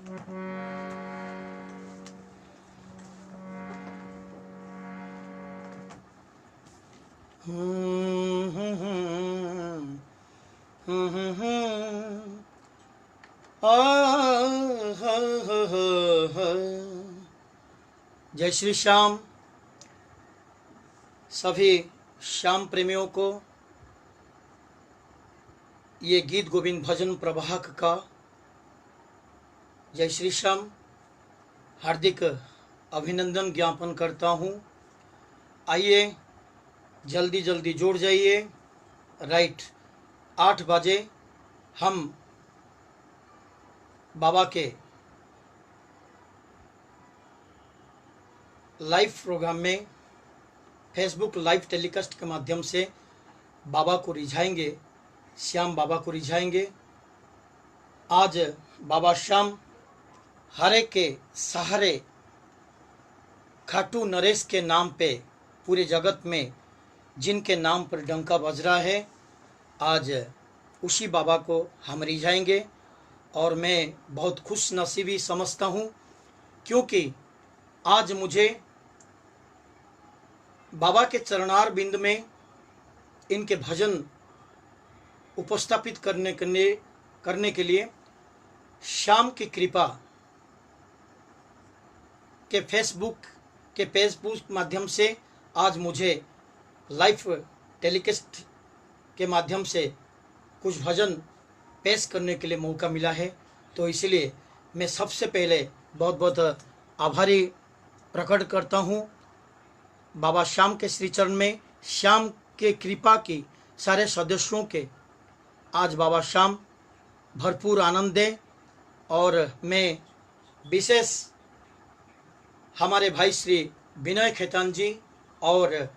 जय श्री श्याम। सभी श्याम प्रेमियों को ये गीत गोविंद भजन प्रवाहक का जय श्री श्याम हार्दिक अभिनंदन ज्ञापन करता हूँ। आइए जल्दी जल्दी जुड़ जाइए। राइट 8 बजे हम बाबा के लाइव प्रोग्राम में फेसबुक लाइव टेलीकास्ट के माध्यम से बाबा को रिझाएंगे, श्याम बाबा को रिझाएंगे। आज बाबा श्याम हरे के सहारे खाटू नरेश के नाम पे पूरे जगत में जिनके नाम पर डंका बज रहा है, आज उसी बाबा को हम रिझाएंगे। और मैं बहुत खुश नसीबी समझता हूँ क्योंकि आज मुझे बाबा के चरणार बिंद में इनके भजन उपस्थापित करने के लिए श्याम की कृपा के फेसबुक माध्यम से आज मुझे लाइव टेलीकास्ट के माध्यम से कुछ भजन पेश करने के लिए मौका मिला है। तो इसलिए मैं सबसे पहले बहुत बहुत आभारी प्रकट करता हूँ बाबा श्याम के श्री चरण में, श्याम के कृपा की सारे सदस्यों के आज बाबा श्याम भरपूर आनंद दें। और मैं विशेष हमारे भाई श्री विनय खेतान जी और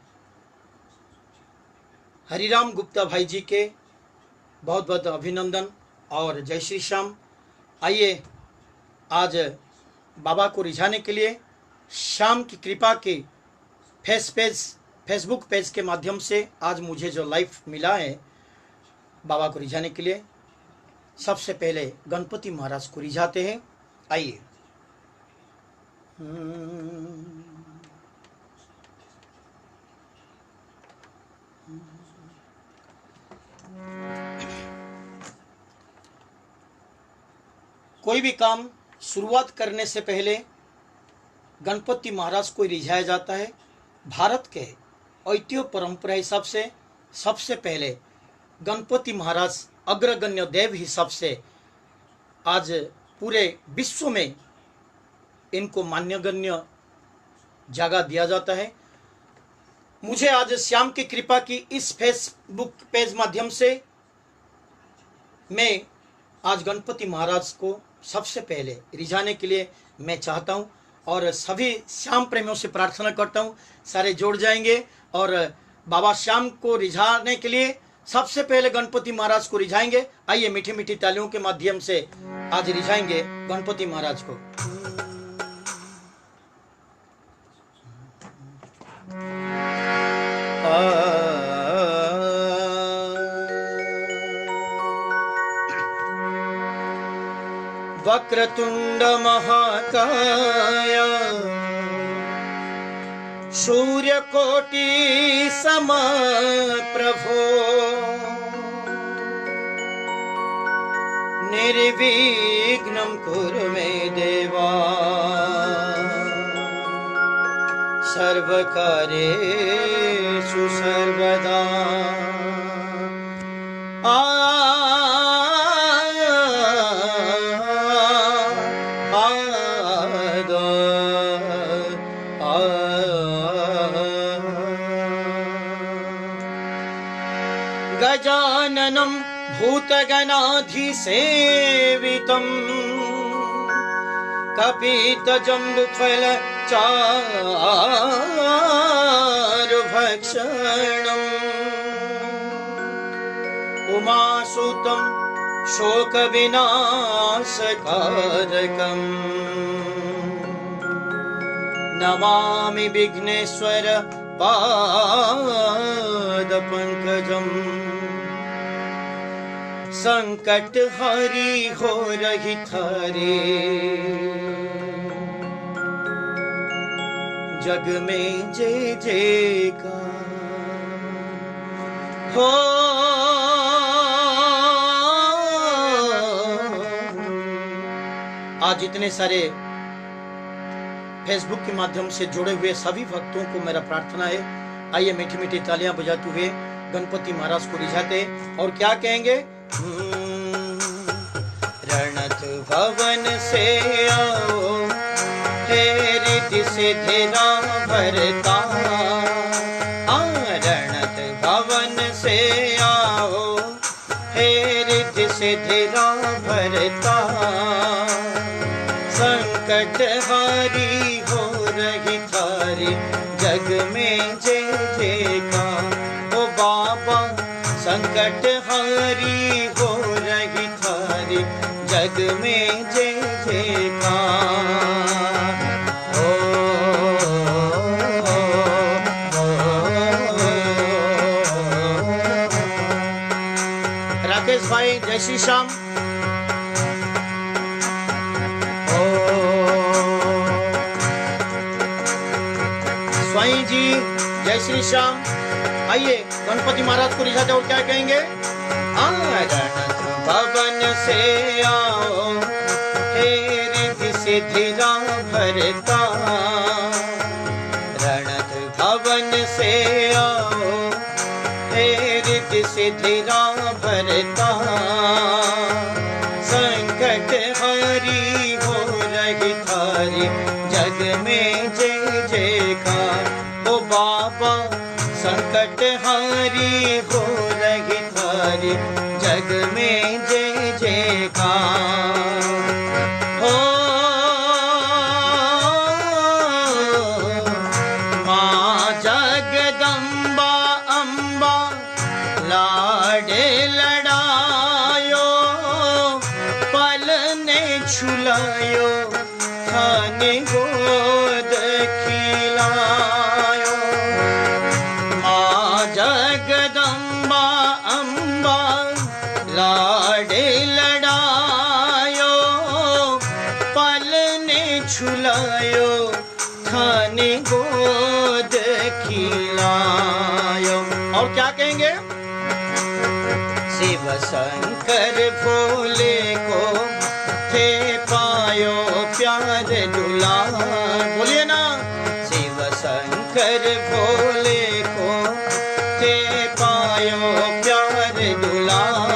हरिराम गुप्ता भाई जी के बहुत बहुत अभिनंदन और जय श्री श्याम। आइए आज बाबा को रिझाने के लिए श्याम की कृपा की फेसबुक पेज के माध्यम से आज मुझे जो लाइव मिला है बाबा को रिझाने के लिए, सबसे पहले गणपति महाराज को रिझाते हैं। आइए कोई भी काम शुरुआत करने से पहले गणपति महाराज को रिझाया जाता है। भारत के ऐतिह्य परंपरा हिसाब से सबसे पहले गणपति महाराज अग्रगण्य देव हिसाब से आज पूरे विश्व में इनको मान्यगण्य जगह दिया जाता है। मुझे आज श्याम की कृपा की इस फेसबुक पेज माध्यम से मैं आज गणपति महाराज को सबसे पहले रिझाने के लिए मैं चाहता हूं और सभी श्याम प्रेमियों से प्रार्थना करता हूं सारे जुड़ जाएंगे और बाबा श्याम को रिझाने के लिए सबसे पहले गणपति महाराज को रिझाएंगे। आइए मीठी मीठी तालियों के माध्यम से आज रिझाएंगे गणपति महाराज को। वक्रतुंड महाकाय सूर्यकोटि समप्रभो निर्विघ्नं कुरु मे देवा सर्वकार्येषु सर्वदा। गजाननं भूतगणाधिसेवितं कपितजम्बुफलचारुभक्षणम् उमासुतं शोकविनाशकारकम् नमामि विघ्नेश्वर पादपङ्कजम्। संकट हारी हो रही थारे जग में जय जयकार हो। आज इतने सारे फेसबुक के माध्यम से जुड़े हुए सभी भक्तों को मेरा प्रार्थना है, आइए मीठी मीठी तालियां बजाते हुए गणपति महाराज को रिझाते और क्या कहेंगे। रणत भवन से आओ हे रिद्धि सिद्धि भरता, रणत भवन से आओ हे रिद्धि सिद्धि भरता, संकट हारी हो रही थारी जग में जय जयकार। ओ बाबा संकट हारी हो रही थारी जग में जय जयकार। राकेश भाई जय श्री श्याम। स्वाई जी जय श्री श्याम। आइए गणपति महाराज को रिझाते और क्या कहेंगे। रणत भवन से आओ हे रिद्धि सिद्धि भरता, रणत भवन से आओ हे रिद्धि सिद्धि भरता, संकट हारी हो रही थारी जग में जय जयकार। ओ बाबा संकट हारी हो रही थारी जग में जय जयकार हो। माँ जगदम्बा अम्बा लाडे लड़ायो, पलने झुलायो थाने गोद खिलायो। माँ जगदम्बा अम्बा लाडे लड़ायो, पलने झुलायो थाने गोद खिलायो। और क्या कहेंगे। शिव शंकर भोले को थे पायो प्यार दुलार, बोलिए ना। शिव शंकर भोले को थे पायो प्यार दुलार,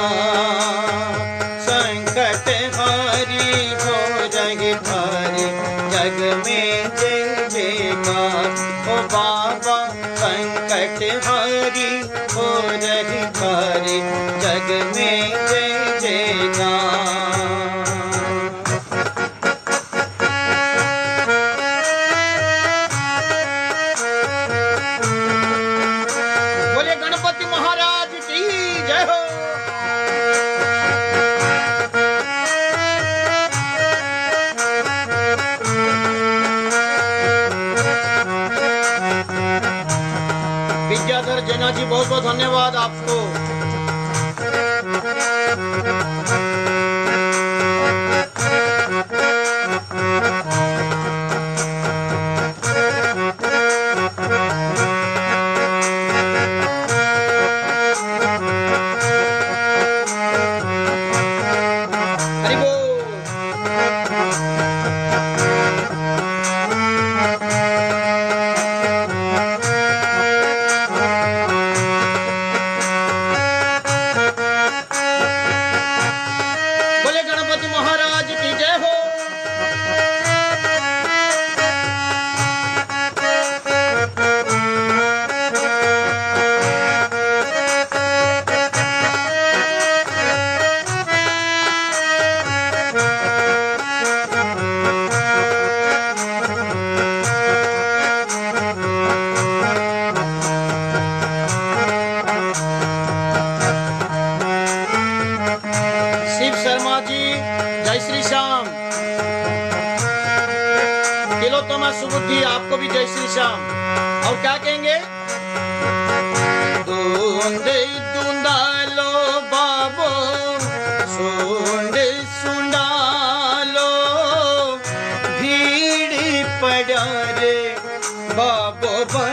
संकट हारी हो रही थारी जग में जय जयकार। ओ बाबा संकट हारी हो रही थारी जग में जय जयकार। बोले गणपति महाराज की जय हो। विद्याधर जैना जी बहुत बहुत धन्यवाद आपको। हरि बोल। बोले गणपति महाराज की जय हो। शिव शर्मा जी जय श्री श्याम। तिलोत्तमा सुबुद्धि आपको भी जय श्री श्याम। और क्या कहेंगे। दूंद दूंदालो बाबो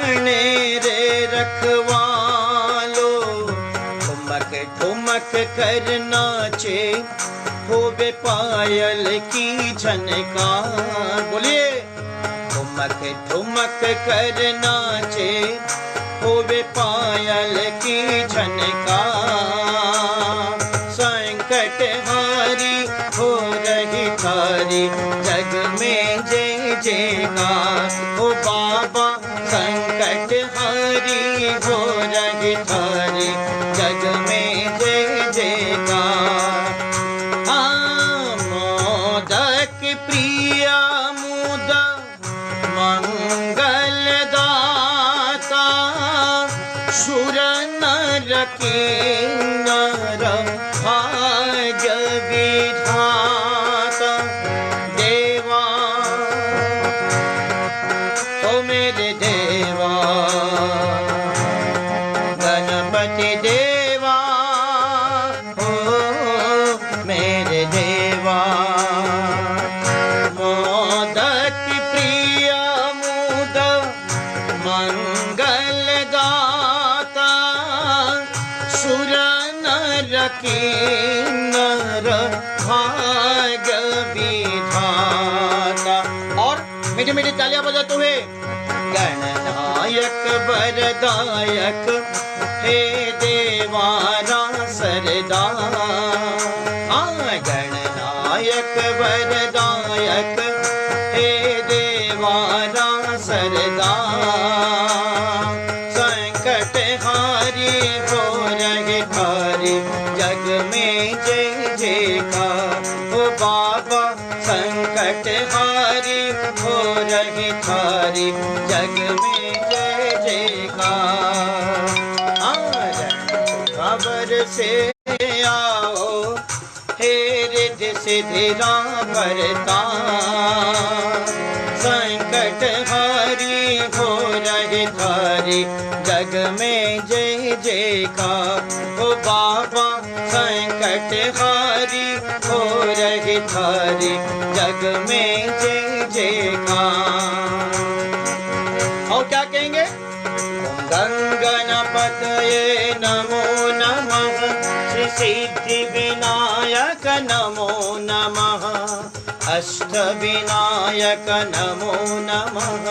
बने रे रखवालो, ठुमक ठुमक कर नाचे होवे पायल की झनकार। बोलिए, ठुमक ठुमक कर नाचे होवे पायल की झनकार। संकट हारी हो रही थारी जग में जय जयकार। ओ बाबा संकट हारी हो रही थारी जग में जय जयकार। मोदक प्रिया मुदा मंगल दाता, सुर नर किन्नर भाग्य विधाता। देवा ओ मेरे देवा, गणपति देवा ओ मेरे देवा। मोदक प्रिय मुद मंगल दाता, सुर नर किन्नर भाग्य विधाता। और मीठी मीठी तालियां बजाते हुए, गणनायक वरदायक हे देवारा सरदार। गणनायक वरदायक हे देवारा सरदार। संकट हारी हो रहे थारी जग में जय जयकार। ओ बाबा संकट हारी हो रही थारी जग में जय जयकार। खबर से आओ हे रिद्धि सिद्धि भरता, संकट हारी हो रही थारी जग में जय जयकार। ओ बाबा संकट हारी हो रही थारी जग में जय जयकार। और क्या कहेंगे? गंगणपतये नमो नमः, श्री सिद्धि विनायक नमो नमः, अष्ट विनायक नमो नमः,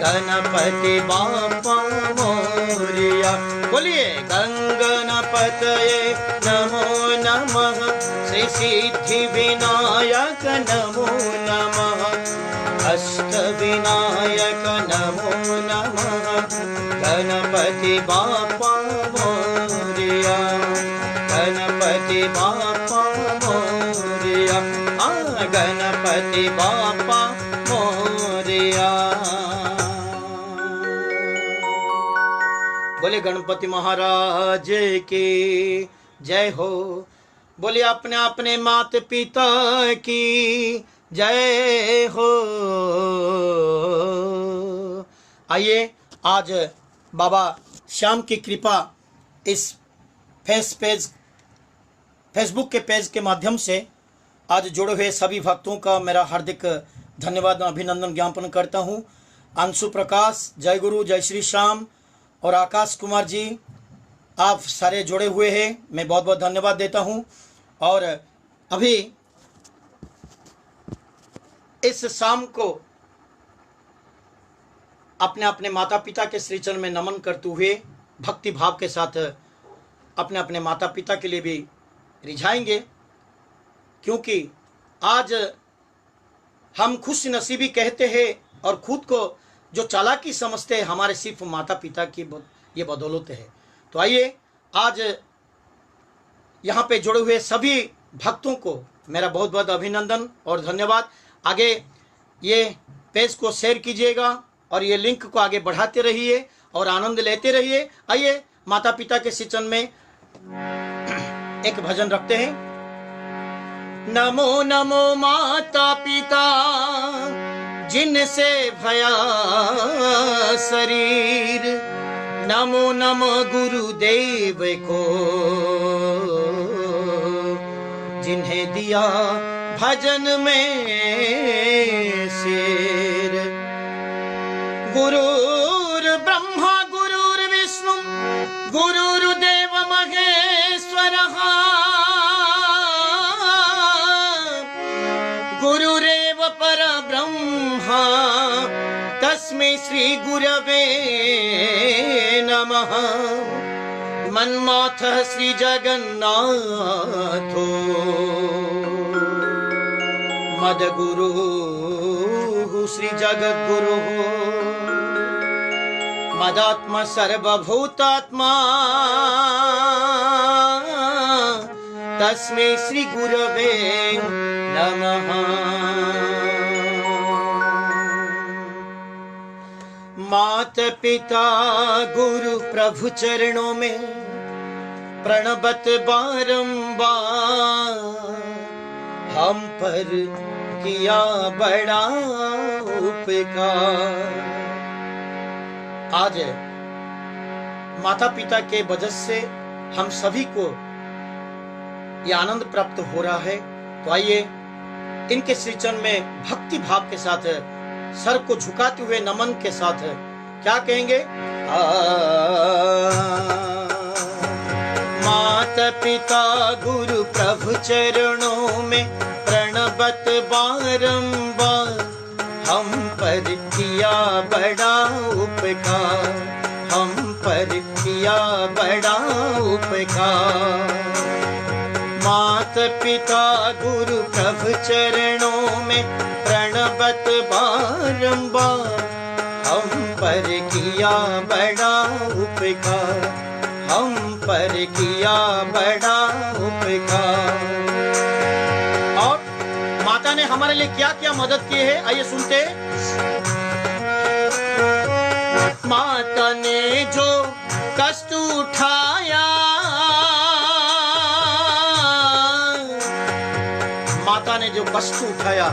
गणपति बाप्पा मोरिया। बोलिए, गंगणपतये नमो नमः, श्री सिद्धि विनायक नमो नमः, अष्ट विनायक नमो नमः, गणपति बाप्पा मोरिया। गणपति बाप्पा मोरिया, गणपति बाप्पा मोरिया। बोले गणपति महाराज की जय हो। बोले अपने अपने माता पिता की जय हो। आइए, आज बाबा श्याम की कृपा इस फेसबुक के पेज के माध्यम से आज जुड़े हुए सभी भक्तों का मेरा हार्दिक धन्यवाद अभिनंदन ज्ञापन करता हूं। अंशु प्रकाश, जय गुरु, जय श्री श्याम और आकाश कुमार जी, आप सारे जुड़े हुए हैं, मैं बहुत बहुत धन्यवाद देता हूं। और अभी इस शाम को अपने अपने माता पिता के श्री चरण में नमन करते हुए भक्ति भाव के साथ अपने अपने माता पिता के लिए भी रिझाएंगे, क्योंकि आज हम खुश नसीबी कहते हैं और खुद को जो चालाकी समझते हैं हमारे सिर्फ माता पिता की ये बदौलत है। तो आइए, आज यहाँ पे जुड़े हुए सभी भक्तों को मेरा बहुत बहुत अभिनंदन और धन्यवाद। आगे ये पेज को शेयर कीजिएगा और ये लिंक को आगे बढ़ाते रहिए और आनंद लेते रहिए। आइए, माता पिता के सिंचन में एक भजन रखते हैं। नमो नमो माता पिता जिनसे भया शरीर, नमो नमो गुरुदेव को जिन्हें दिया भजन में सिर। गुरुर्ब्रह्मा गुरुर्देव महेश्वरः गुरुरेव परब्रह्मा तस्मै श्री गुरवे नमः। मन्माथः श्री जगन्नाथो मद्गुरुः श्री जगद्गुरुः मदात्मा सर्वभूतात्मा तस्मै श्री गुरवे नमः। मात पिता गुरु प्रभु चरणों में प्रणबत बारंबार हम पर किया बड़ा उपकार। आज माता पिता के वजह से हम सभी को ये आनंद प्राप्त हो रहा है। तो आइए इनके श्री चरण में भक्ति भाव के साथ सर को झुकाते हुए नमन के साथ क्या कहेंगे? माता पिता गुरु प्रभु चरणों में प्रणबत बारंबार हम पर किया बड़ा उपकार, हम पर किया बड़ा उपकार। माता पिता गुरु प्रभु चरणों में प्रणबत बारंबार हम पर किया बड़ा उपकार, हम पर किया बड़ा उपकार। और माता ने हमारे लिए क्या क्या मदद की है, आइए सुनते। माता ने जो कष्ट उठाया, माता ने जो कष्ट उठाया,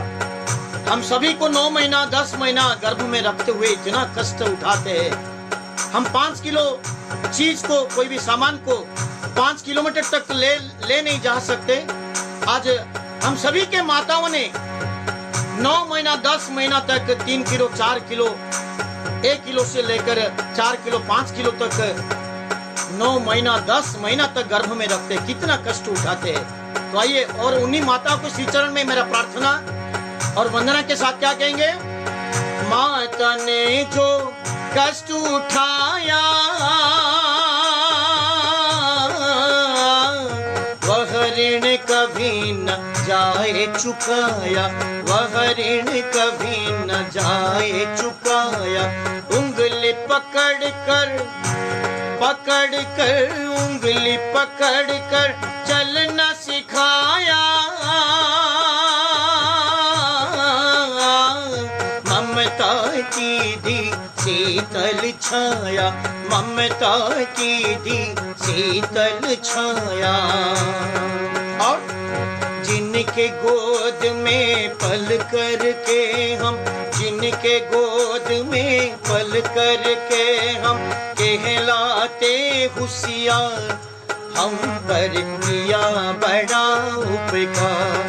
हम सभी को 9 महीना 10 महीना गर्भ में रखते हुए इतना कष्ट उठाते हैं। हम 5 किलो चीज को, कोई भी सामान को 5 किलोमीटर तक ले नहीं जा सकते। आज हम सभी के माताओं ने 9 महीना 10 महीना तक 3 किलो 4 किलो 1 किलो से लेकर 4 किलो 5 किलो तक 9 महीना 10 महीना तक गर्भ में रखते, कितना कष्ट उठाते हैं। तो आइए और उन्हीं माताओं को श्री चरण में मेरा प्रार्थना और वंदना के साथ क्या कहेंगे? माता ने जो कष्ट उठाया वह ऋण कभी न जाए चुकाया, वह ऋण कभी न जाए चुकाया। उंगली पकड़ कर उंगली पकड़ कर चलना सिखाया। ममता की दी शीतल छाया, ममता की दी शीतल छाया। और जिनके गोद में पल करके हम, जिनके गोद में पल करके हम कहलाते होशियार, हम पर किया बड़ा उपकार,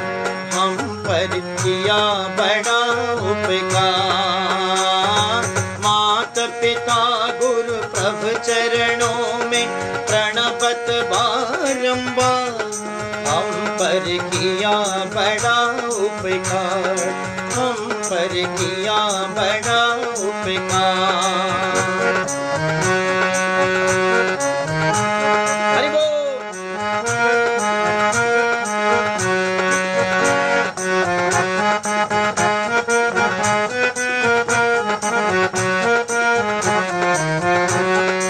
हम पर किया बड़ा उपकार। माता पिता गुरु प्रभु चरणों में प्रणबत बारंबार हम पर किया बड़ा उपकार, हम पर किया बड़ा उपकार। हरि बोल।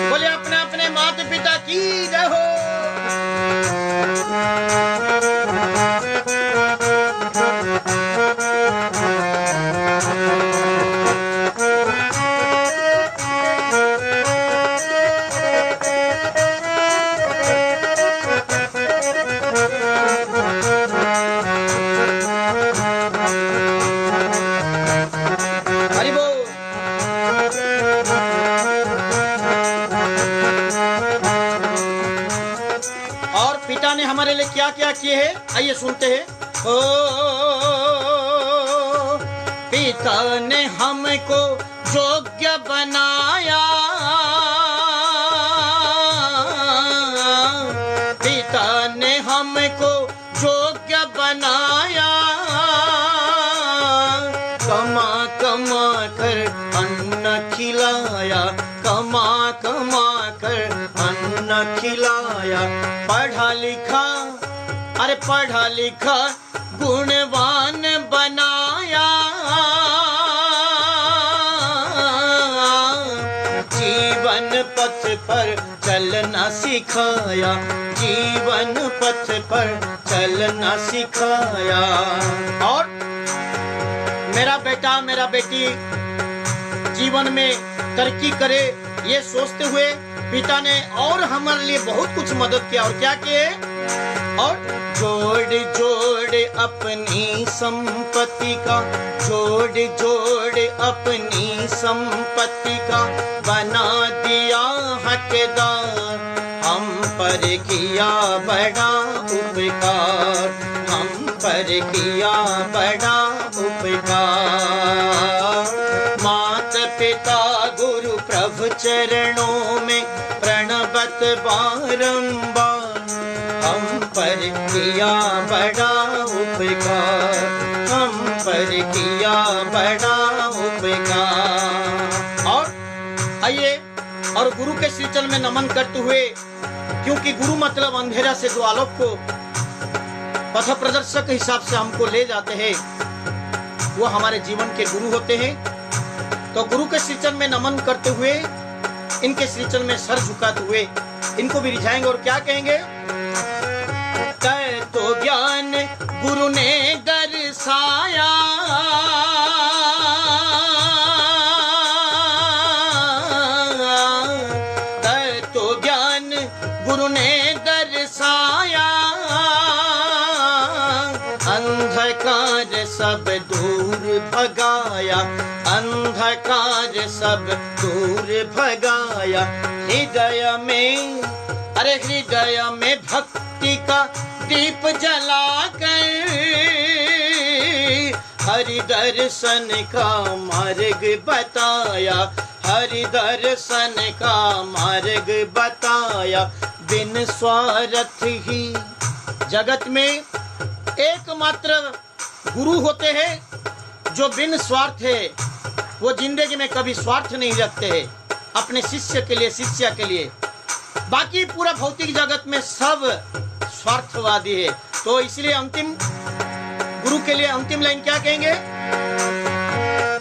बोले अपने अपने माता पिता की जय हो। पिता ने हमारे लिए क्या क्या किए हैं, आइए सुनते हैं। ओ पिता ने हमको योग्य बनाया, कमा कर अन्न खिलाया। पढ़ा लिखा, अरे पढ़ा लिखा गुणवान बनाया। जीवन पथ पर चलना सिखाया, जीवन पथ पर चलना सिखाया। और मेरा बेटा मेरा बेटी जीवन में तरक्की करे, ये सोचते हुए पिता ने और हमारे लिए बहुत कुछ मदद किया। और क्या किए? और जोड़ जोड़ अपनी संपत्ति का, जोड़ जोड़ अपनी संपत्ति का बना दिया हकदार। हम पर किया बड़ा उपकार, हम पर किया बड़ा उपकार। माता पिता गुरु प्रभु चरणों में प्रणवत बारंबार। हम पर किया बड़ा उपकार, हम पर किया बड़ा उपकार। और आइए और गुरु के श्रीचरण में नमन करते हुए, क्योंकि गुरु मतलब अंधेरा से जो आलोक को पथ प्रदर्शक के हिसाब से हमको ले जाते हैं, वो हमारे जीवन के गुरु होते हैं। तो गुरु के श्रीचरण में नमन करते हुए, इनके श्रीचरण में सर झुकाते हुए इनको भी रिझाएंगे और क्या कहेंगे? तय तो ज्ञान गुरु ने दर्शाया, तय तो ज्ञान गुरु ने दर्शाया। अंधकार सब दूर भगाया, अंधकार सब दूर भगाया। हृदय में, अरे हृदय में भक्ति का दीप जलाकर हरि दर्शन का मार्ग बताया, हरि दर्शन का मार्ग बताया। बिन स्वार्थ ही जगत में एकमात्र गुरु होते हैं जो बिन स्वार्थ है। वो जिंदगी में कभी स्वार्थ नहीं रखते हैं अपने शिष्य के लिए, शिष्या के लिए। बाकी पूरा भौतिक जगत में सब स्वार्थवादी है। तो इसलिए अंतिम गुरु के लिए अंतिम लाइन क्या कहेंगे?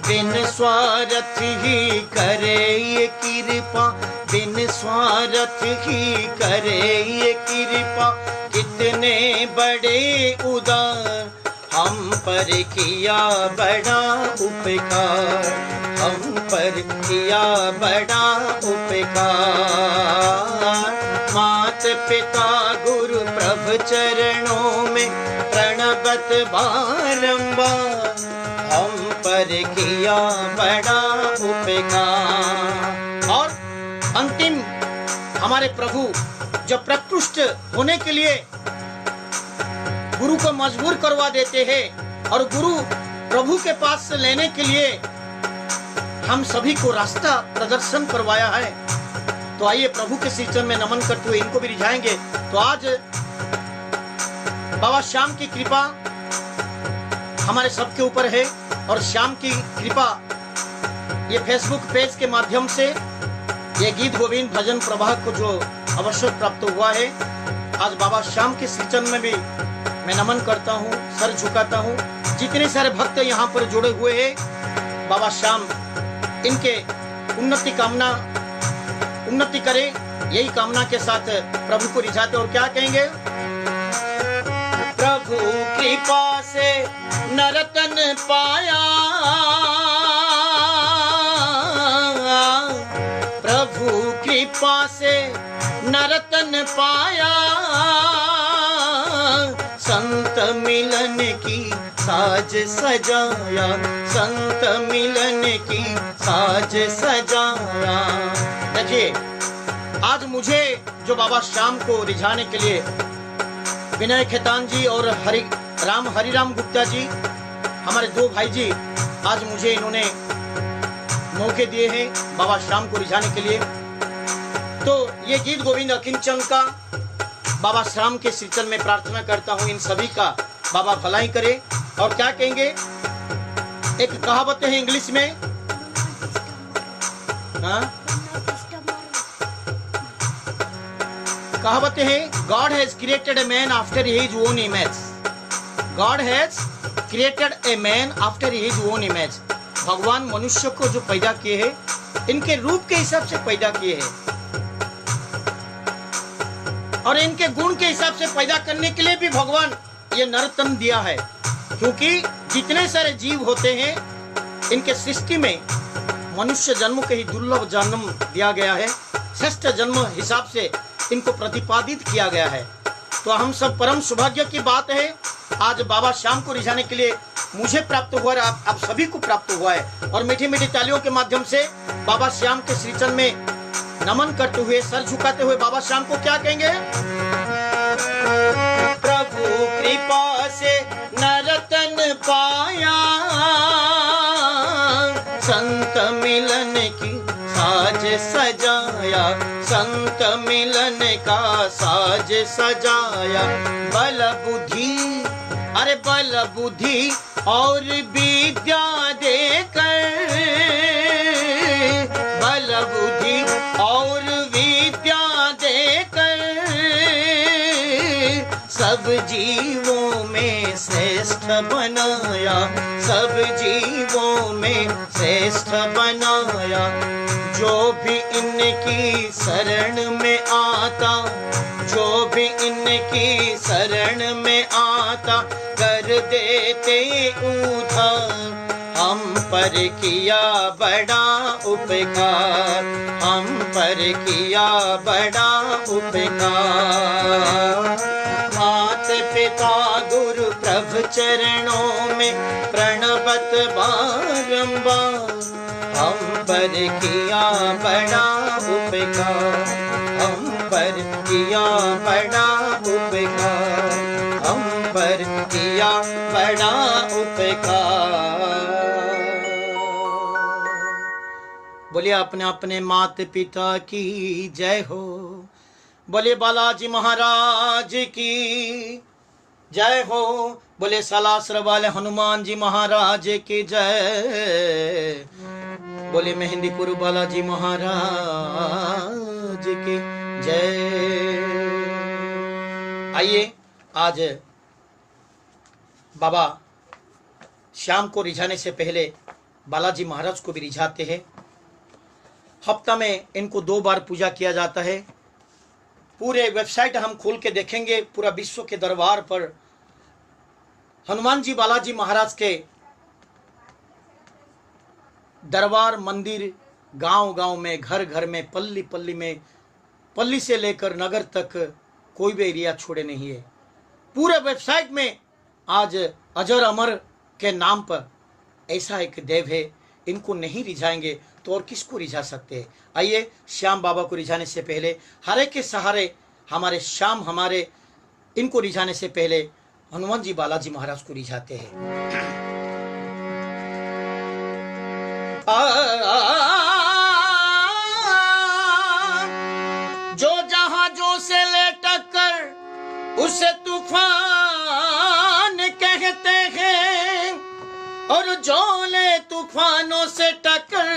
बिन स्वार्थ ही करे ये कृपा, बिन स्वार्थ ही करे ये कृपा। कितने बड़े उदार, हम पर किया बड़ा उपकार, हम पर किया बड़ा उपकार। मात पिता गुरु प्रभु चरणों में प्रणवत बारंबार। हम पर किया बड़ा उपकार। और अंतिम हमारे प्रभु जब प्रकृष्ट होने के लिए गुरु को मजबूर करवा देते हैं और गुरु प्रभु के पास से लेने के लिए हम सभी को रास्ता प्रदर्शन करवाया है। तो आइए प्रभु के श्रीचरण में नमन करते हुए इनको भी रिझाएंगे। तो आज बाबा श्याम की कृपा हमारे सबके ऊपर है और श्याम की कृपा ये फेसबुक पेज के माध्यम से ये गीत गोविंद भजन प्रवाह को जो अवसर प्राप्त हुआ है, आज बाबा श्याम के श्रीचरण में भी मैं नमन करता हूँ, सर झुकाता हूँ। जितने सारे भक्त यहाँ पर जुड़े हुए हैं, बाबा श्याम इनके उन्नति करे, यही कामना के साथ प्रभु को रिझाते और क्या कहेंगे? प्रभु कृपा से नरतन पाया, प्रभु कृपा से नरतन पाया। संत मिलन की साज सजाया, संत मिलन की साज सजाया। देखिए आज मुझे जो बाबा श्याम को रिझाने के लिए विनय खेतान जी और हरिराम गुप्ता जी, हमारे दो भाई जी, आज मुझे इन्होंने मौके दिए हैं बाबा श्याम को रिझाने के लिए। तो ये गीत गोविंद अकिंचन का बाबा श्याम के श्रीचरण में प्रार्थना करता हूँ इन सभी का बाबा भलाई करे। और क्या कहेंगे? एक कहावत है इंग्लिश में, कहावत है, God has created a man after his own image. God has created a man after his own image. भगवान मनुष्य को जो पैदा किए हैं इनके रूप के हिसाब से पैदा किए हैं और इनके गुण के हिसाब से पैदा करने के लिए भी भगवान ये नर तन दिया है, क्योंकि जितने सारे जीव होते हैं इनके सृष्टि में मनुष्य जन्म के ही दुर्लभ जन्म दिया गया है, श्रेष्ठ जन्म हिसाब से इनको प्रतिपादित किया गया है। तो हम सब परम सौभाग्य की बात है, आज बाबा श्याम को रिझाने के लिए मुझे प्राप्त हुआ है, आप सभी को प्राप्त हुआ है। और मीठी मीठी तालियों के माध्यम से बाबा श्याम के श्रीचरण में नमन करते हुए, सर झुकाते हुए बाबा श्याम को क्या कहेंगे? प्रभु कृपा से नरतन पाया, संत मिलन की साज सजाया, संत मिलन का साज सजाया। बल बुद्धि, अरे बल बुद्धि और विद्या देकर, बल बुद्धि और विद्या देकर सब जीवों में श्रेष्ठ बनाया, सब जीवों में श्रेष्ठ बनाया। जो भी इनकी शरण में आता, जो भी इनकी शरण में आता, कर देते उद्धार। हम पर किया बड़ा उपकार, हम पर किया बड़ा उपकार। मात पिता गुरु प्रभु चरणों में प्रणवत बारंबार, हम पर किया बड़ा उपकार, हम पर किया बड़ा उपकार, हम पर किया बड़ा उपकार। बोलिए अपने अपने माता पिता की जय हो, बोले बालाजी महाराज की जय हो, बोले सलासर वाले हनुमान जी महाराज की जय, बोले मेहंदीपुर बालाजी महाराज की जय। आइए आज बाबा श्याम को रिझाने से पहले बालाजी महाराज को भी रिझाते हैं। हफ्ता में इनको 2 बार पूजा किया जाता है। पूरे वेबसाइट हम खोल के देखेंगे, पूरा विश्व के दरबार पर हनुमान जी बालाजी महाराज के दरबार, मंदिर, गांव गांव में, घर घर में, पल्ली पल्ली में, पल्ली से लेकर नगर तक कोई भी एरिया छोड़े नहीं है। पूरे वेबसाइट में आज अजर अमर के नाम पर ऐसा एक देव है, इनको नहीं रिझाएंगे तो और किसको रिझा सकते हैं। आइए श्याम बाबा को रिझाने से पहले, हरे के सहारे हमारे श्याम, हमारे इनको रिझाने से पहले हनुमान जी बालाजी महाराज को रिझाते हैं। जो जहाजों से ले टक्कर उसे तूफान कहते हैं, और जो ले तूफानों से टक्कर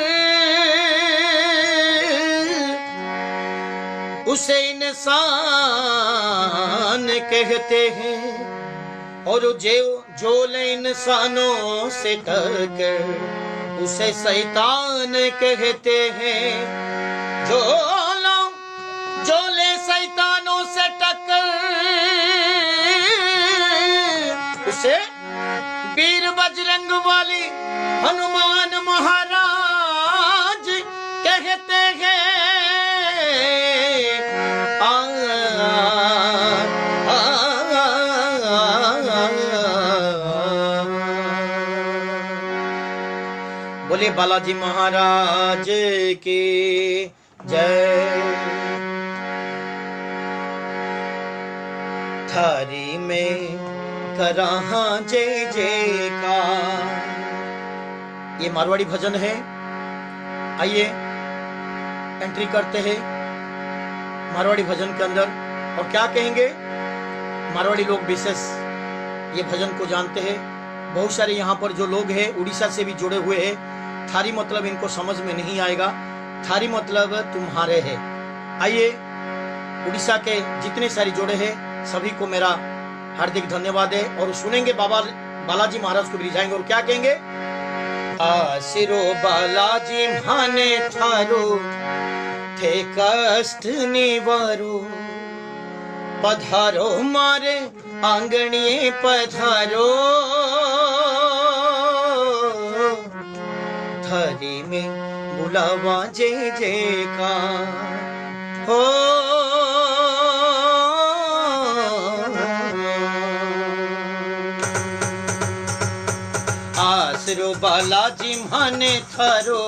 उसे इंसान कहते हैं, और जो ले इंसानों से टक्कर उसे शैतान कहते हैं। जो ले शैतानों से टक्कर उसे वीर बजरंग वाली हनुमान महाराज कहते हैं। बोले बालाजी महाराज की जय। थारी में कराहा जय जयकार, ये मारवाड़ी भजन है। आइए एंट्री करते हैं मारवाड़ी भजन के अंदर। और क्या कहेंगे, मारवाड़ी लोग विशेष ये भजन को जानते हैं। बहुत सारे यहाँ पर जो लोग हैं उड़ीसा से भी जुड़े हुए हैं। थारी मतलब इनको समझ में नहीं आएगा, थारी मतलब तुम्हारे है। आइए उड़ीसा के जितने सारे जोड़े हैं सभी को मेरा हार्दिक धन्यवाद है। और सुनेंगे बाबा बालाजी महाराज को भी रिझाएंगे और क्या कहेंगे। आसिरो बालाजी माने थारो थे कष्ट निवारो, पधारो मारे आंगणिए पधारो, धरी में बुलावा जय जयकार हो। आसरो बालाजी माने थारो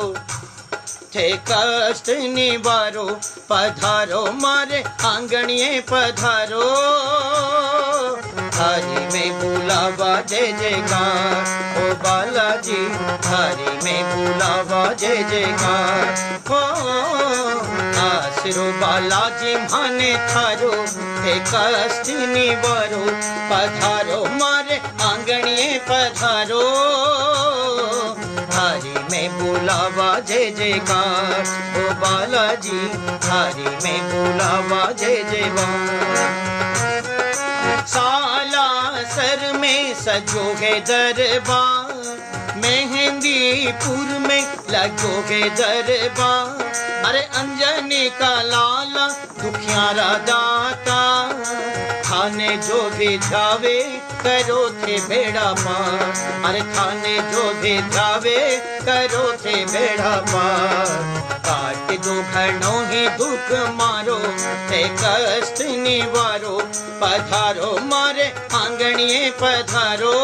थे कष्ट निवारो, पधारो मारे आंगणिए पधारो, हरि में बुलावा जय जयकार ओ बालाजी, हरि में बुलावा जय जयकार हो। आसरो बालाजी माने थारो थे कष्ट निवारो, पधारो मारे आंगणिए पधारो, हरि में बुलावा जय जयकार ओ बालाजी, हरि में बुलावा जय जयकार। सालासर में सजोगे दरबार, मेहंदीपुर में लगोगे दरबार, अरे अंजनी का लाला दुखियारा दाता, थाने जो भी जावे करो थे बेड़ा पार, अरे थाने जो भी जावे करो थे बेड़ा पार। काट दो घड़ों ही दुख मारो थे कष्ट निवारो, पधारो मारे आंगणिए पधारो,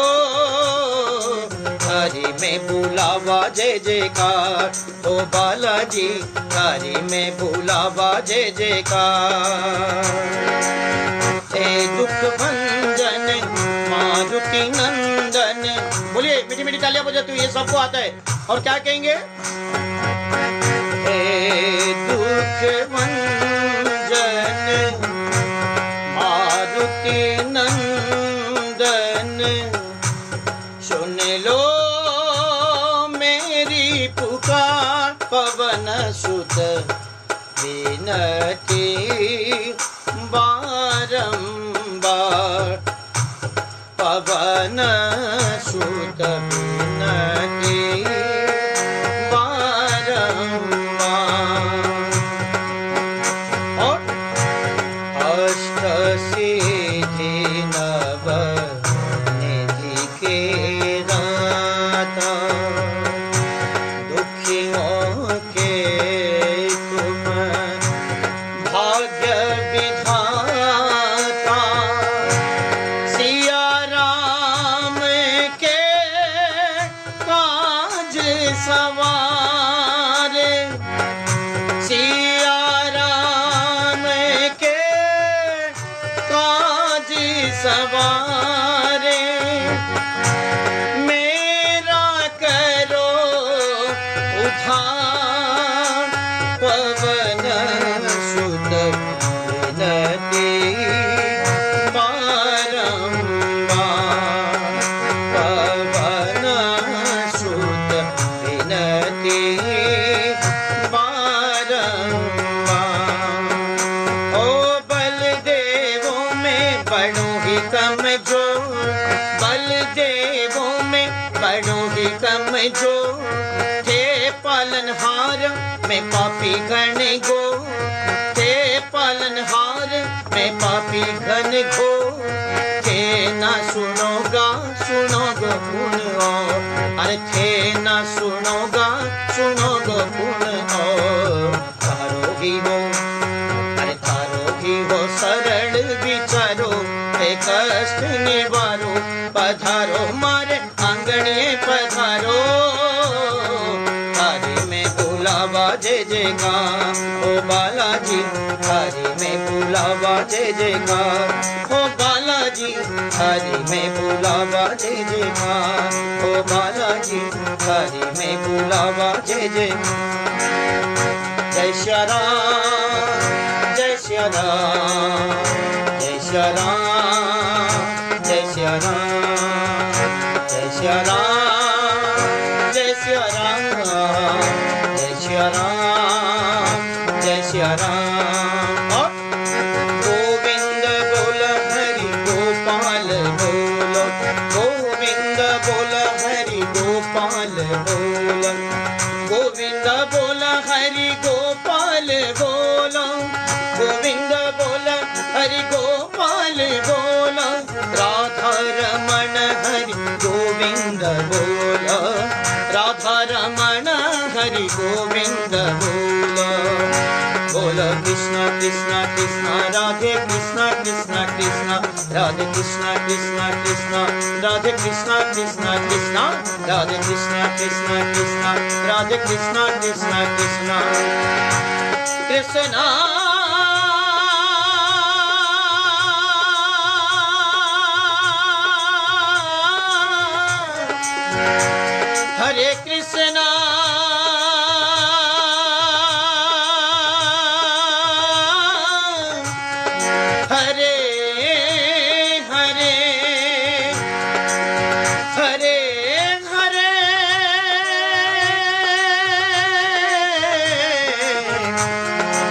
हरि में बुलावा जय जयकार ओ बालाजी, हरि में बुलावा जय जयकार। हे दुख भंजन मारुति नंदन, बोलिए मीठी मीठी तालियां बजाते हुए, ये सबको आता है। और क्या कहेंगे। हे दुख भंजन मारुति नंदन, सुन लो मेरी पुकार, पवन सुत विनती बारंबार, पवन सुत विनती बारंबार। और अष्ट सिद्धि नव निधि के दाता, दुखियों के तुम भाग्य विधाता, सिया राम के काज सवारे, सिया राम के काज सवारे, मेरा करो उद्धार, पवन सुत विनती बारंबार, पवन सुत विनती बारंबार। ओ बलदेवों में बड़ों ही कमजोर, बलदेवों में बड़ों ही कमजोर, थे पालनहार में पापी गण गो, थे पालनहार में पापी गण गो, थे ना सुनोगा सुनोगा गुण और, अरे थे ना सुनोगा सुनोगा गुण और, तारो ही हो, अरे तारो ही हो सरल विचारो, हे कष्ट निवारो, पधारो मारे आंगणिए पधारो, हरि में बुलावा जय जयकार ओ बालाजी, हरि में बुलावा जय जयकार ओ बालाजी, हरि में बुलावा जय जयकार ओ बालाजी, हरि में बुलावा जय जयकार। जय श्री राम जय श्री राम जय श्री राम जय श्री राम जय श्री राम जय श्री राम जय श्री राम जय श्री राम। गोपाल बोला, गोविंद बोला हरि गोपाल बोला, गोविंद बोला हरि गोपाल बोला, राधा रमण हरि गोविंद बोला, राधा रमण हरि गोविंद बोला। बोला कृष्णा कृष्णा कृष्णा राधे कृष्णा कृष्णा कृष्णा राधे कृष्णा कृष्णा कृष्णा राधे कृष्णा कृष्णा कृष्णा राधे कृष्णा कृष्णा कृष्णा राधे कृष्णा कृष्णा कृष्णा कृष्णा। हरे कृष्णा हरे हरे हरे हरे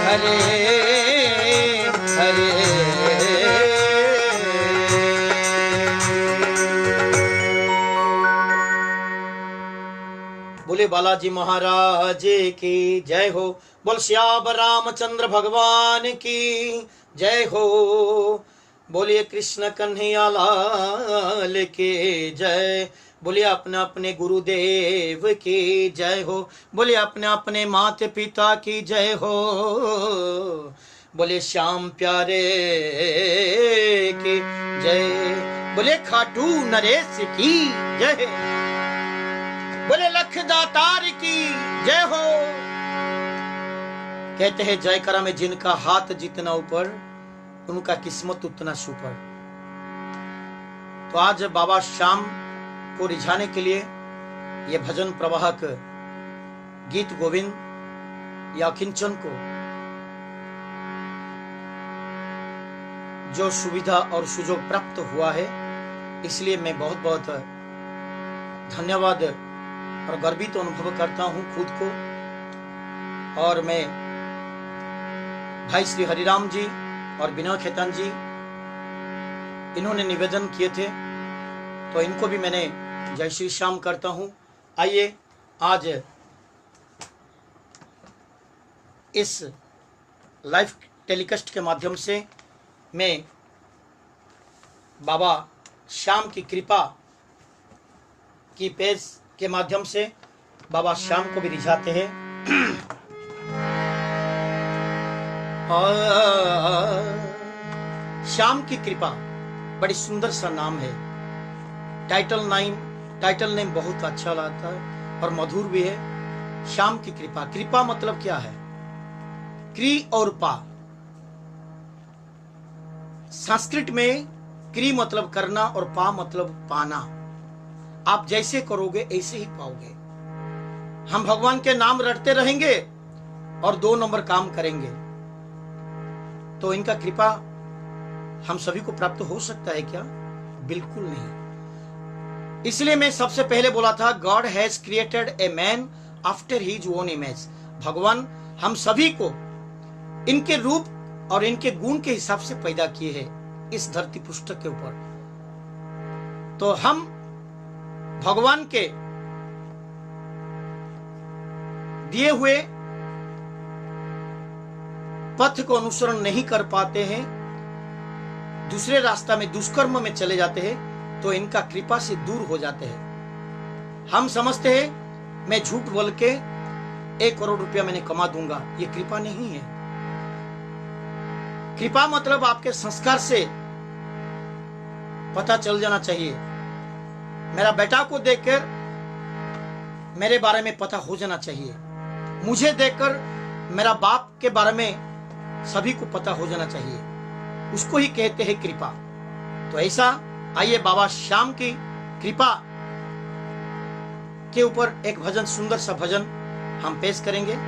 हरे हरे। बोले बालाजी महाराज की जय हो, बोल श्याम रामचंद्र भगवान की जय हो, बोलिए कृष्ण कन्हैया लाल के जय, बोलिए अपने अपने गुरुदेव की जय हो, बोलिए अपने अपने माता पिता की जय हो, बोले श्याम प्यारे की जय, बोले खाटू नरेश की जय, बोले लखदातार की जय हो। कहते हैं जय करा में जिनका हाथ जितना ऊपर, उनका किस्मत उतना सुपर। तो आज बाबा श्याम को रिझाने के लिए ये भजन प्रवाहक गीत गोविंद या किंचन को जो सुविधा और सुजोग प्राप्त हुआ है, इसलिए मैं बहुत बहुत धन्यवाद और गर्वित अनुभव करता हूं खुद को। और मैं भाई श्री हरिराम जी और विनय खेतान जी, इन्होंने निवेदन किए थे, तो इनको भी मैंने जय श्री श्याम करता हूं। आइए आज इस लाइव टेलीकास्ट के माध्यम से मैं बाबा श्याम की कृपा की पेज के माध्यम से बाबा श्याम को भी रिझाते हैं। श्याम की कृपा बड़ी सुंदर सा नाम है। टाइटल नेम बहुत अच्छा लगता है और मधुर भी है। श्याम की कृपा, कृपा मतलब क्या है? क्री और पा। संस्कृत में क्री मतलब करना और पा मतलब पाना। आप जैसे करोगे ऐसे ही पाओगे। हम भगवान के नाम रटते रहेंगे और 2 नंबर काम करेंगे, तो इनका कृपा हम सभी को प्राप्त हो सकता है क्या? बिल्कुल नहीं। इसलिए मैं सबसे पहले बोला था, God has created a man after his own image. भगवान हम सभी को इनके रूप और इनके गुण के हिसाब से पैदा किए हैं इस धरती पृष्ठ के ऊपर। तो हम भगवान के दिए हुए पथ को अनुसरण नहीं कर पाते हैं, दूसरे रास्ता में दुष्कर्म में चले जाते हैं, तो इनका कृपा से दूर हो जाते हैं। हम समझते हैं मैं झूठ बोल के 1 करोड़ रुपया मैंने कमा दूंगा, ये कृपा नहीं है। कृपा मतलब आपके संस्कार से पता चल जाना चाहिए। मेरा बेटा को देखकर मेरे बारे में पता हो जाना चाहिए। मुझे देखकर मेरा बाप के बारे में सभी को पता हो जाना चाहिए। उसको ही कहते हैं कृपा। तो ऐसा आइए बाबा श्याम की कृपा के ऊपर एक भजन, सुंदर सा भजन हम पेश करेंगे।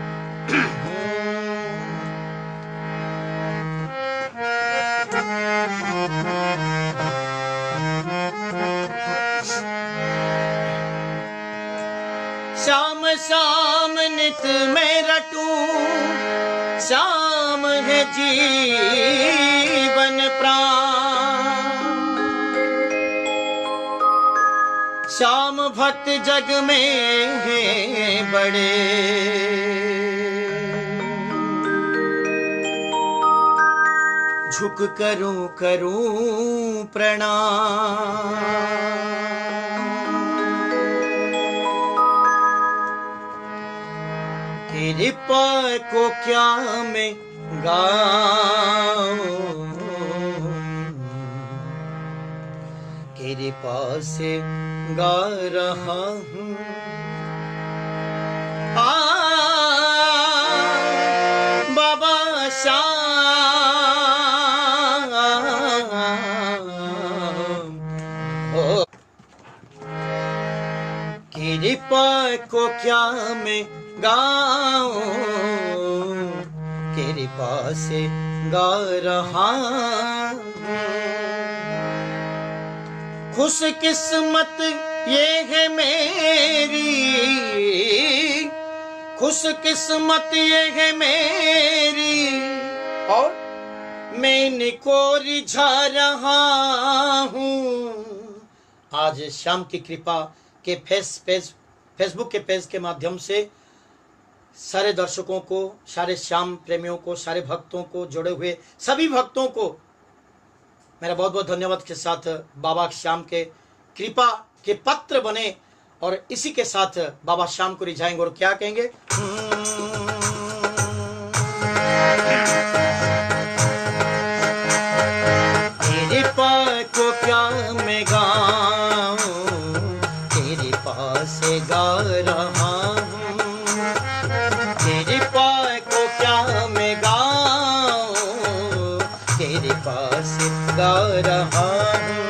श्याम श्याम नित मैं रटूं, श्याम है जीवन प्राण। श्याम भक्त जग में हैं बड़े, झुक करूं करूं प्रणाम। कृपा को क्या मैं गाऊं, कृपा से गा रहा हूँ। बाबा श्याम ओ, कृपा को क्या मैं गाऊं, कृपा से गा रहा हूँ। खुश किस्मत ये है मेरी, खुश किस्मत ये है मेरी, और मैं इनको रिझा रहा हूँ। आज श्याम की कृपा के फेसबुक के पेज के माध्यम से सारे दर्शकों को, सारे श्याम प्रेमियों को, सारे भक्तों को, जुड़े हुए सभी भक्तों को मेरा बहुत बहुत धन्यवाद के साथ बाबा श्याम के कृपा के पत्र बने, और इसी के साथ बाबा श्याम को रिझाएंगे और क्या कहेंगे। कृपा को क्या मैं गाऊं, कृपा से गा रहा हूँ। कृपा को क्या मैं गाऊं, कृपा से गा रहा हूँ।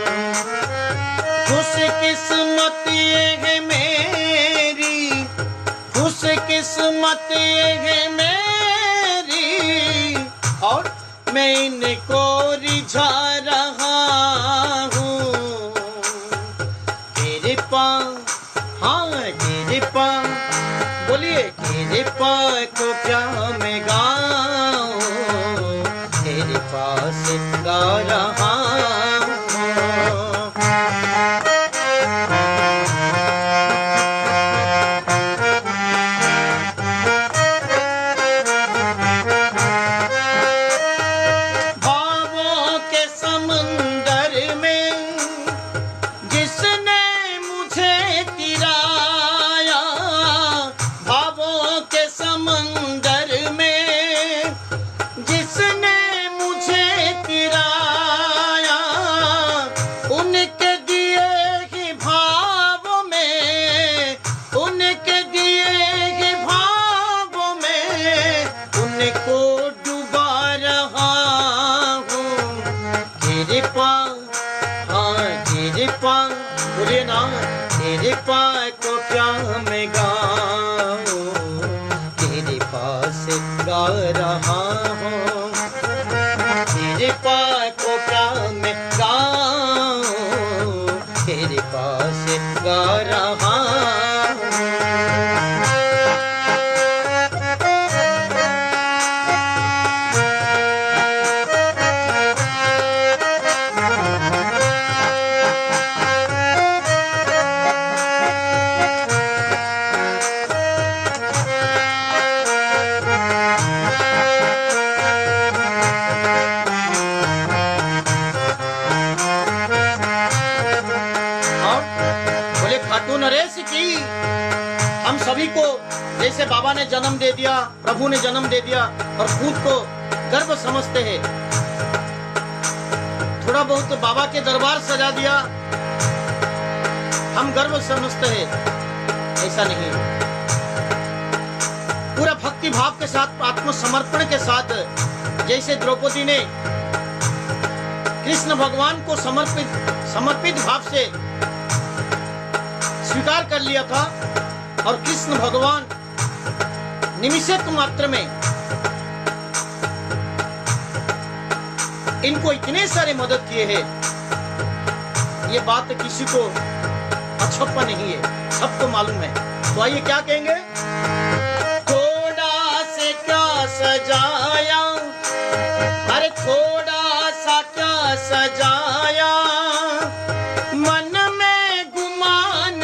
खुश किस्मत ये है मेरी, खुश किस्मत ये है मेरी, और मैं इनको रिझा रहा हूँ। कृपा, हाँ कृपा, बोलिए कृपा को क्या मैं गाऊं, कृपा से गा रहा हूँ। भावों के समंदर में जिसने मुझे तिराया, भावों के समंदर में जिसने मुझे तिराया, उनके दिए ही भाव में, उनके दिए ही भाव में उनको डुबा रहा हूँ। कृपा, हाँ कृपा, बोलिए ना, कृपा को क्या मैं गाऊं, कृपा से गा रहा हूँ। कृपा को क्या मैं गाऊं, कृपा से गा रहा हूँ। खाटू नरेश की हम सभी को जैसे बाबा ने जन्म दे दिया, प्रभु ने जन्म दे दिया, और खुद को गर्व समझते हैं, थोड़ा बहुत बाबा के दरबार सजा दिया, हम गर्व समझते हैं। ऐसा नहीं, पूरा भक्ति भाव के साथ, आत्मसमर्पण के साथ, जैसे द्रौपदी ने कृष्ण भगवान को समर्पित भाव से स्वीकार कर लिया था, और कृष्ण भगवान निमिषक मात्र में इनको इतने सारे मदद किए हैं। ये बात किसी को अछप्पा नहीं है, सबको मालूम है। तो आइए क्या कहेंगे। थोड़ा से क्या सजाया, अरे थोड़ा सा क्या सजाया, मन में गुमान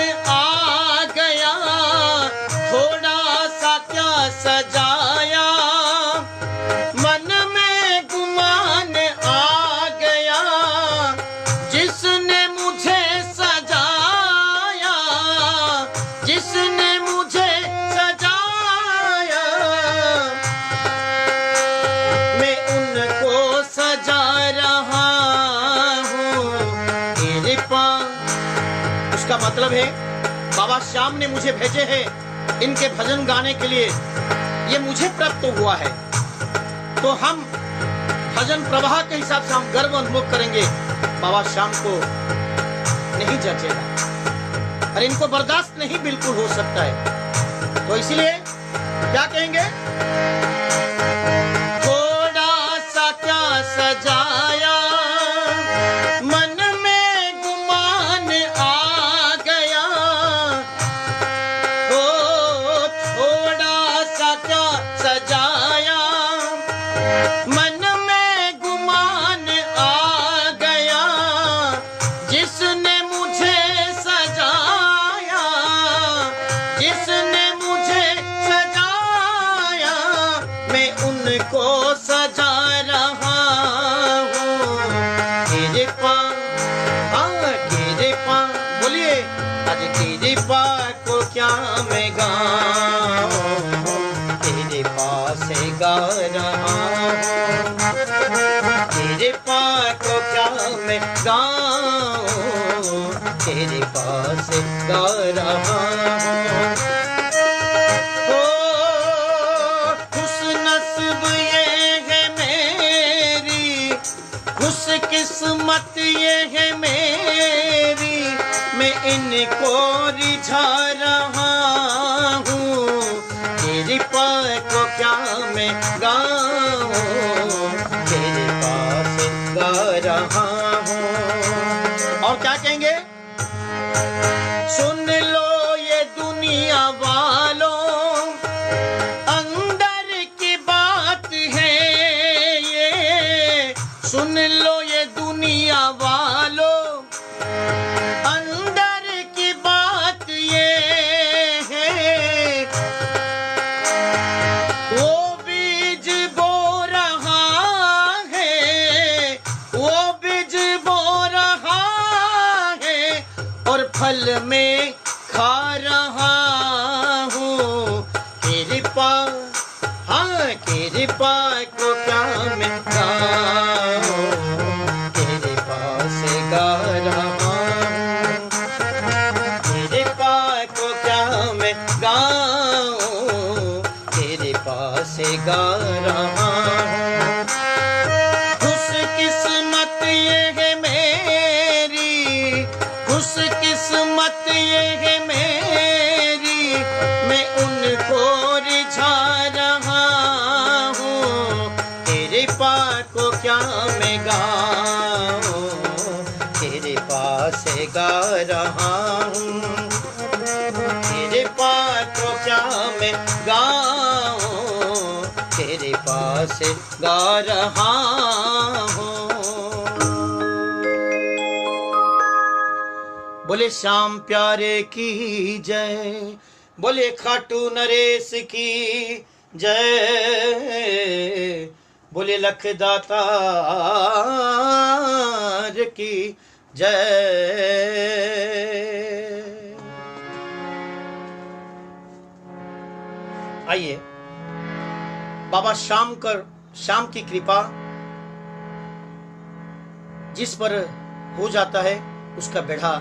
मतलब है बाबा श्याम ने मुझे भेजे हैं इनके भजन गाने के लिए, ये मुझे प्राप्त हुआ है। तो हम भजन प्रवाह के हिसाब से हम गर्व अनुभव करेंगे। बाबा श्याम को नहीं जचेगा और इनको बर्दाश्त नहीं बिल्कुल हो सकता है। तो इसलिए क्या कहेंगे, थोड़ा सा क्या सजाया मन में गुमान आ गया, ओ थोड़ा सा क्या सजाया मन में गुमान आ गया, जिसने मुझे सजाया, जिसने मुझे सजाया, मैं उनको सजा रहा हूँ। कृपा कृपा बोलिए, आज कृपा को क्या मैं गाऊं, कृपा से गा रहा हूँ, कृपा को क्या मैं गाऊं, कृपा से गा रहा हूँ। किस्मत ये है मेरी, मैं इनको रिझा रहा हूँ, कृपा को क्या मैं गाऊं, कृपा से गा रहा हूँ। और क्या कहेंगे, सुन लो ये दुनिया वालों, अंदर की बात है ये, सुन लो दुनिया वालों, अंदर की बात ये है, वो बीज बो रहा है, वो बीज बो रहा है, और फल में खा रहा हूँ। कृपा कृपा को क्या मैं गाऊं, गा रहा हूँ, कृपा को क्या मैं गाऊं, कृपा से गा रहा हूँ। खुश किस्मत ये है मेरी, खुश किस्मत ये है मेरी, मैं उनको रिझा रहा हूँ, कृपा को क्या मैं गाऊं, कृपा से गा रहा हूँ, कृपा को क्या मैं गाऊं, कृपा से गा रहा हूँ। बोले श्याम प्यारे की जय, बोले खाटू नरेश की जय, बोले लखदातार की जय। आइए, बाबा श्याम की कृपा जिस पर हो जाता है उसका बेड़ा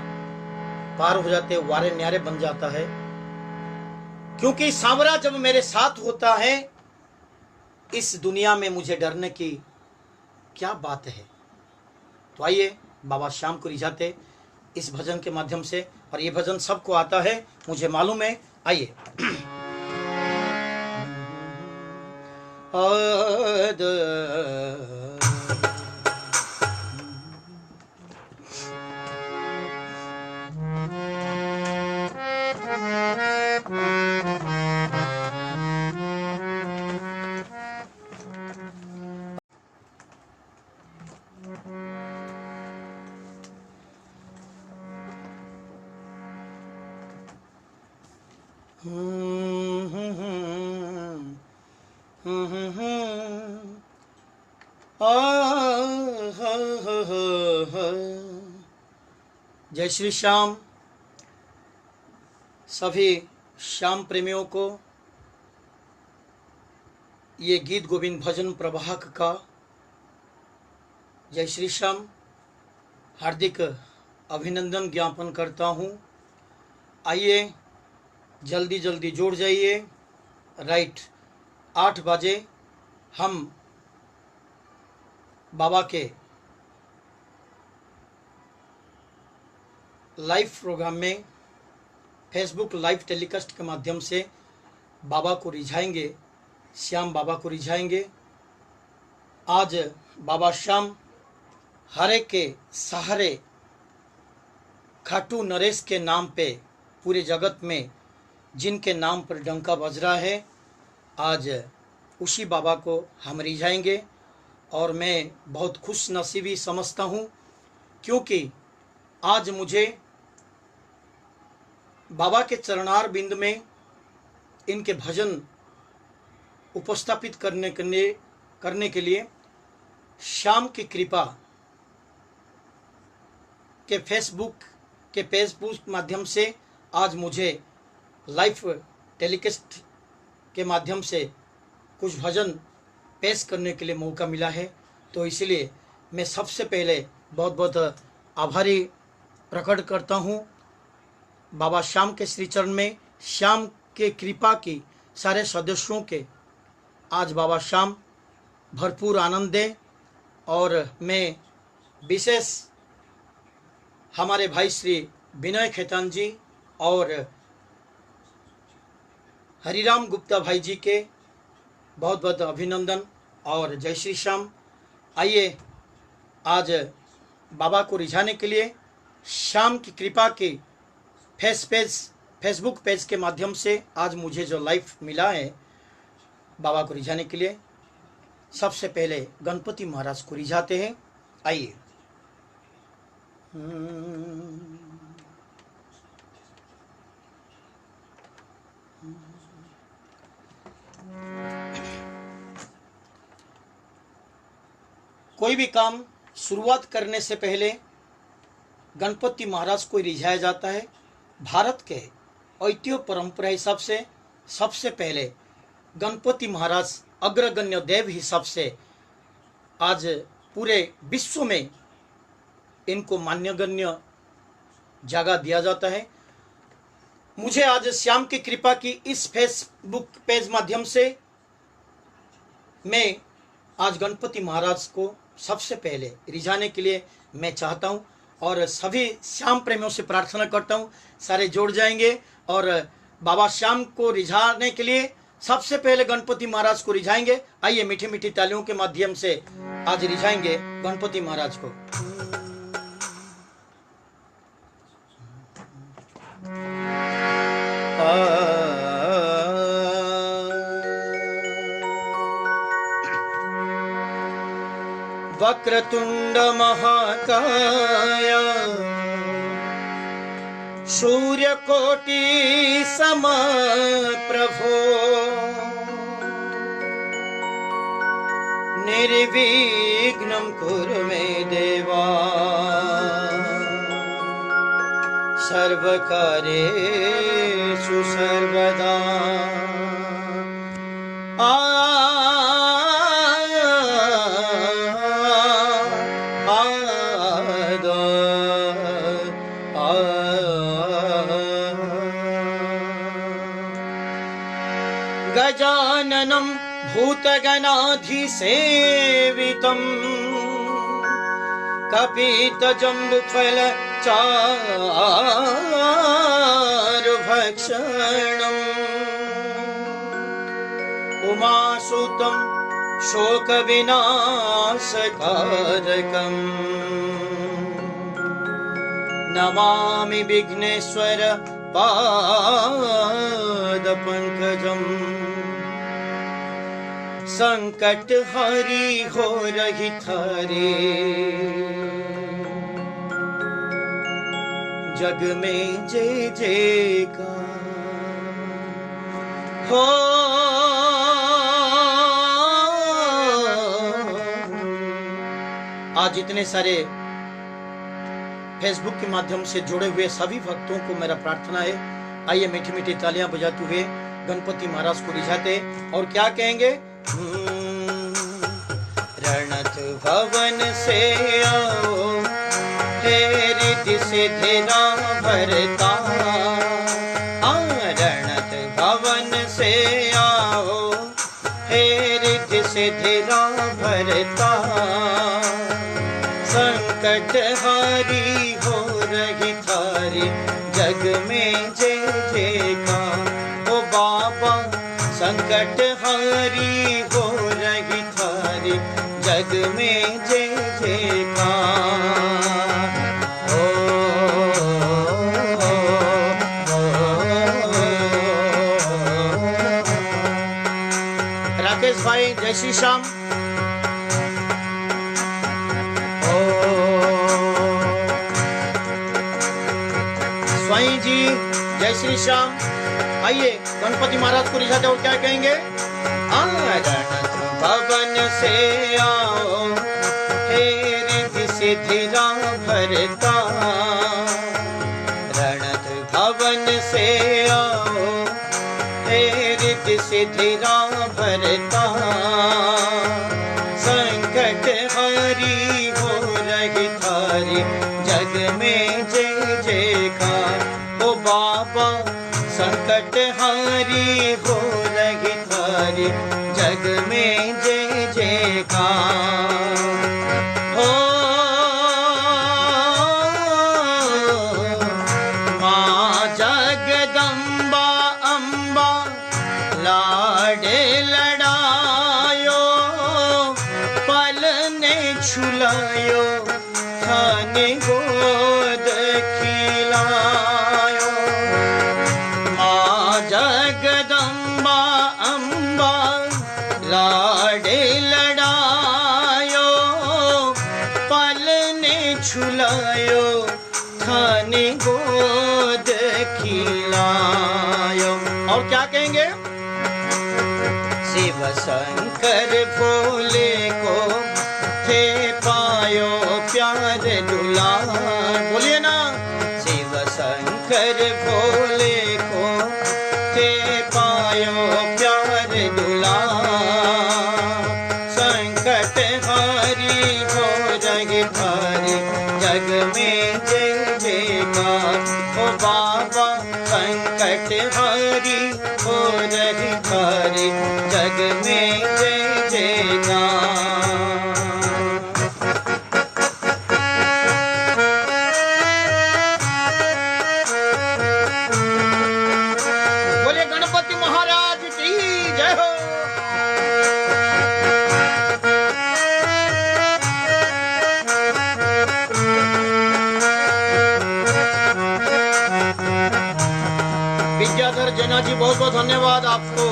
पार हो जाते, वारे न्यारे बन जाता है। क्योंकि सांवरा जब मेरे साथ होता है, इस दुनिया में मुझे डरने की क्या बात है। तो आइए बाबा श्याम को रिझाते इस भजन के माध्यम से, और ये भजन सबको आता है मुझे मालूम है। आइए जय श्री श्याम। सभी श्याम प्रेमियों को ये गीत गोविंद भजन प्रवाहक का जय श्री श्याम हार्दिक अभिनंदन ज्ञापन करता हूँ। आइए जल्दी जल्दी जुड़ जाइए। राइट 8 बजे हम बाबा के लाइव प्रोग्राम में फेसबुक लाइव टेलीकास्ट के माध्यम से बाबा को रिझाएंगे, श्याम बाबा को रिझाएंगे। आज बाबा श्याम हरे के सहारे खाटू नरेश के नाम पे पूरे जगत में जिनके नाम पर डंका बज रहा है, आज उसी बाबा को हम रिझाएंगे। और मैं बहुत खुश नसीबी समझता हूँ क्योंकि आज मुझे बाबा के चरणार बिंद में इनके भजन उपस्थापित करने के लिए श्याम की कृपा के फेसबुक के पेज माध्यम से आज मुझे लाइव टेलीकास्ट के माध्यम से कुछ भजन पेश करने के लिए मौका मिला है। तो इसलिए मैं सबसे पहले बहुत बहुत आभारी प्रकट करता हूँ बाबा श्याम के श्री चरण में, श्याम के कृपा की सारे सदस्यों के आज बाबा श्याम भरपूर आनंद दें। और मैं विशेष हमारे भाई श्री विनय खेतान जी और हरिराम गुप्ता भाई जी के बहुत बहुत अभिनंदन और जय श्री श्याम। आइए आज बाबा को रिझाने के लिए श्याम की कृपा की फेसबुक पेज के माध्यम से आज मुझे जो लाइव मिला है बाबा को रिझाने के लिए, सबसे पहले गणपति महाराज को रिझाते हैं। आइए कोई भी काम शुरुआत करने से पहले गणपति महाराज को रिझाया जाता है। भारत के ऐतिह्य परंपरा हिसाब से सबसे पहले गणपति महाराज अग्रगण्य देव हिसाब से आज पूरे विश्व में इनको मान्यगण्य जगह दिया जाता है। मुझे आज श्याम की कृपा की इस फेसबुक पेज माध्यम से मैं आज गणपति महाराज को सबसे पहले रिझाने के लिए मैं चाहता हूं और सभी श्याम प्रेमियों से प्रार्थना करता हूं सारे जुड़ जाएंगे और बाबा श्याम को रिझाने के लिए सबसे पहले गणपति महाराज को रिझाएंगे। आइए मीठी मीठी तालियों के माध्यम से आज रिझाएंगे गणपति महाराज को। वक्रतुंड महाकाय सूर्यकोटि समप्रभो निर्विघ्नं कुरु मे देवा सर्वकार्येषु सर्वदा। गजाननं भूतगणाधिसेवितं कपितजम्बुफलचारुभक्षणम् उमासुतं शोकविनाशकारकम् नमामि विघ्नेश्वर पादपङ्कजम्। संकट हरि हो रही थारे जग में जय जयकार हो। आज इतने सारे फेसबुक के माध्यम से जुड़े हुए सभी भक्तों को मेरा प्रार्थना है, आइए मीठी मीठी तालियां बजाते हुए गणपति महाराज को रिझाते और क्या कहेंगे। रणत भवन से आओ हे रिद्धि सिद्धि राम भरता धीरा भरता, संकट हारी हो रही थारी जग में जय जयकार। ओ बाबा संकट हारी हो रही थारी जग में जय जयकार। राकेश भाई जय श्री श्याम। स्वाई जी जय श्री श्याम। आइए गणपति महाराज को रिझाते और क्या कहेंगे। रणत भवन से आओ हे रिद्धि सिद्धि भरता, रणत भवन से आओ हे रिद्धि सिद्धि भरता, संकट हारी हो रही थारी जग में जय जयकार। ओ बाबा संकट हारी हो रही थारी जग में जय जयकार। हो माँ जगदम्बा अम्बा लाडे लड़ायो, पलने छुलायो खाने गोद खिलायो। माँ जगदम्बा अम्बा लाडे लड़ायो, पलने छुलायो खाने गोद खिलायो। और क्या कहेंगे। शिव शंकर भोले को थे पायो प्यार दुलार। बोलिए ना। शिव शंकर भोले को थे पायो प्यार दुलार, संकट हारी हो रही थारी जग में जय जयकार। ओ बाबा संकट हारी हो रही थारी जग में जय जयकार। बोले गणपति महाराज की जय हो। विद्याधर जना जी बहुत बहुत धन्यवाद आपको।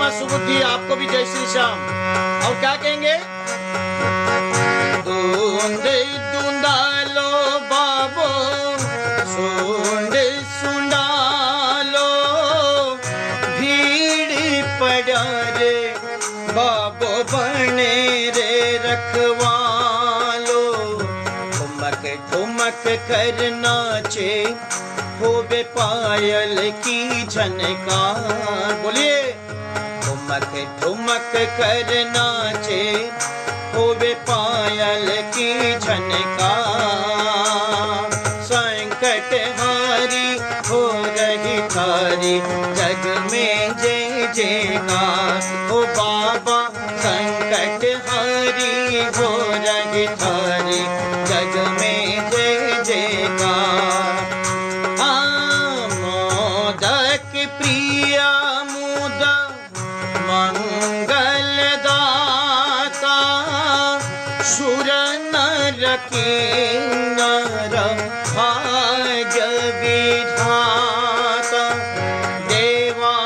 सुबुद्धि आपको भी जय श्री श्याम। और क्या कहेंगे। दूंद दूंदालो बाबो सुंड सुंडालो, भीड़ पड़ा रे बाबो बने रे रखवालो। ठुमक ठुमक कर नाचे होवे पायल की झनकार। बोलिए। ठुमक ठुमक कर नाचे होवे पायल की झनकार। संकट हारी हो रही थारी जग में जय जयकार। ओ बाबा संकट हारी हो रही थारी जग में जय जयकार। सुर नर किन्नर भाग्य विधाता देवा,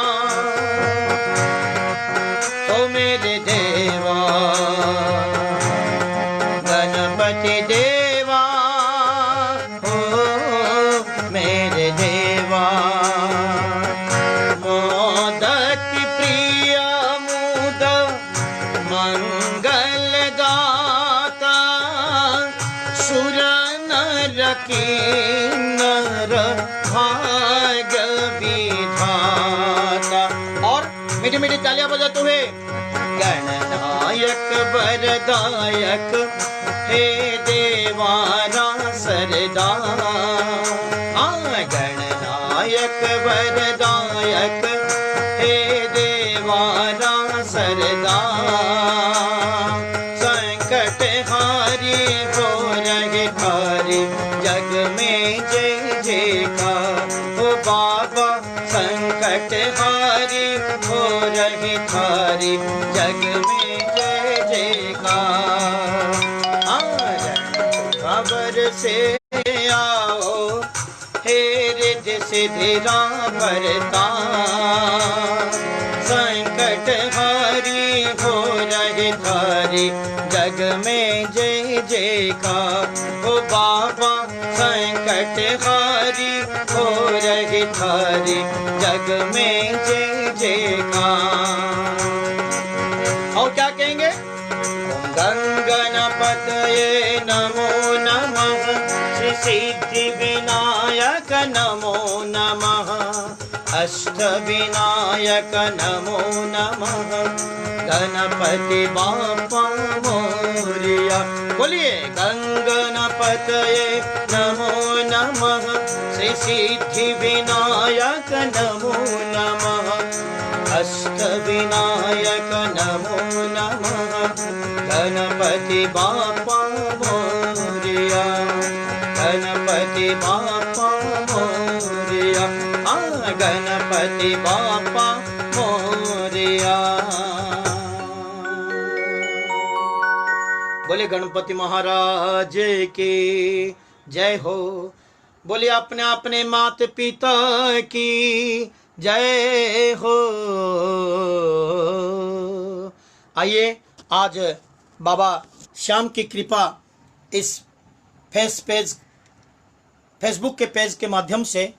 ओ मेरे देवा गणपति देवा, ओ मेरे देवा मोदक प्रिय मुद मंगल दाता सुर नर किन्नर भाग्य विधाता। और मीठी मीठी तालियां बजाते हुए गणनायक वरदायक हे देवारा सरदार, गणनायक वरदायक हे देवारा सरदार, संकट हारी हो रहे थारी जग में जय जयकार, हो बाबा संकट हारी हो रही थारी जग में जय जयकार। खबर से आओ हे रिद्धि सिद्धि रावरता, संकट हारी हो रही थारी जग में जय जयकार, हो बाबा संकट हारी हो रही थारी जग में जय जयकार। और क्या कहेंगे? गंगणपतये नमो नमः, श्री सिद्धि विनायक नमो नमः, अष्ट विनायक नमो नमः, गणपति बाप्पा मोरया। बोलिए गंगणपतये नमो नमः, श्री सिद्धि विनायक नमो नमः, अष्ट विनायक नमो नमः, गणपति बाप्पा मोरया, गणपति बाप्पा मोरया, गणपति बाप्पा मोरया। बोले गणपति महाराज की जय हो। बोले अपने अपने माता पिता की जय हो। आइए आज बाबा श्याम की कृपा इस फेसबुक के पेज के माध्यम से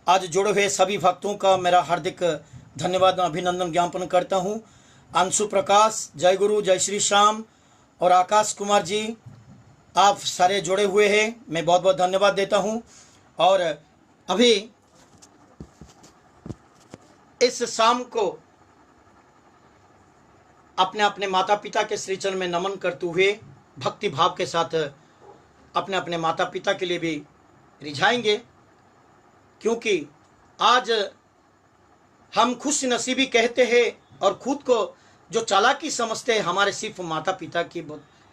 आज जुड़े हुए सभी भक्तों का मेरा हार्दिक धन्यवाद और अभिनंदन ज्ञापन करता हूं। अंशु प्रकाश, जय गुरु, जय श्री श्याम और आकाश कुमार जी, आप सारे जुड़े हुए हैं, मैं बहुत बहुत धन्यवाद देता हूं। और अभी इस शाम को अपने अपने माता पिता के श्री चरण में नमन करते हुए भक्ति भाव के साथ अपने अपने माता पिता के लिए भी रिझाएंगे, क्योंकि आज हम खुश नसीबी कहते हैं और खुद को जो चालाकी समझते हैं हमारे सिर्फ माता पिता की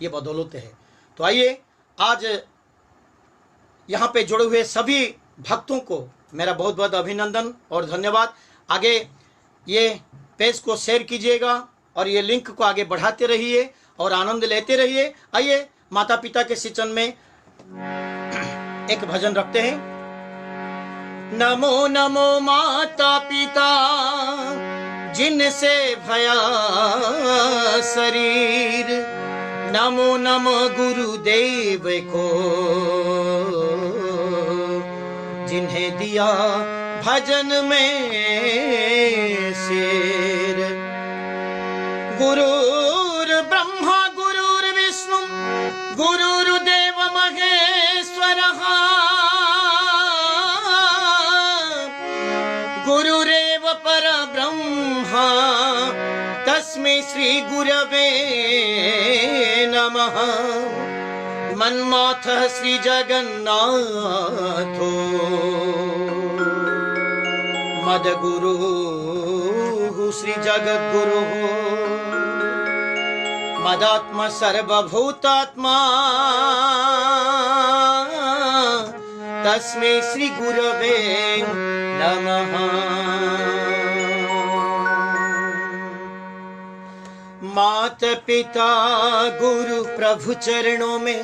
ये बदौलत है। तो आइए आज यहाँ पे जुड़े हुए सभी भक्तों को मेरा बहुत बहुत अभिनंदन और धन्यवाद। आगे ये पेज को शेयर कीजिएगा और ये लिंक को आगे बढ़ाते रहिए और आनंद लेते रहिए। आइए माता पिता के सिंचन में एक भजन रखते हैं। नमो नमो माता पिता जिनसे भया शरीर, नमो नमो गुरुदेव को जिन्हें दिया भजन में शेर। गुरुर ब्रह्मा गुरुर विष्णु गुरुर्देव महेश्वरः, गुरुरेव परब्रह्मा तस्मै श्री गुरवे नमः। मन्माथः श्री जगन्नाथो मद्गुरुः श्री जगद्गुरुः, मदात्मा सर्वभूतात्मा तस्मै श्री गुरवे नमः। मात पिता गुरु प्रभु चरणों में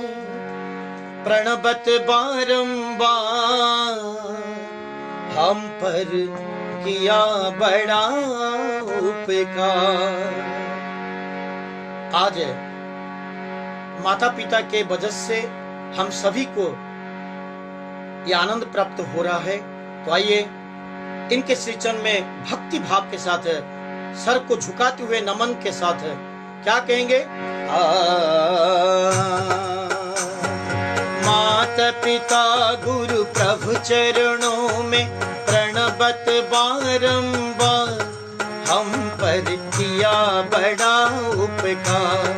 प्रणबत बारंबार, हम पर किया बड़ा उपकार। आज माता पिता के वजह से हम सभी को ये आनंद प्राप्त हो रहा है। तो आइए इनके श्री चरण में भक्ति भाव के साथ सर को झुकाते हुए नमन के साथ क्या कहेंगे? माता पिता गुरु प्रभु चरणों में प्रणबत बारंबार, हम पर किया बड़ा उपकार,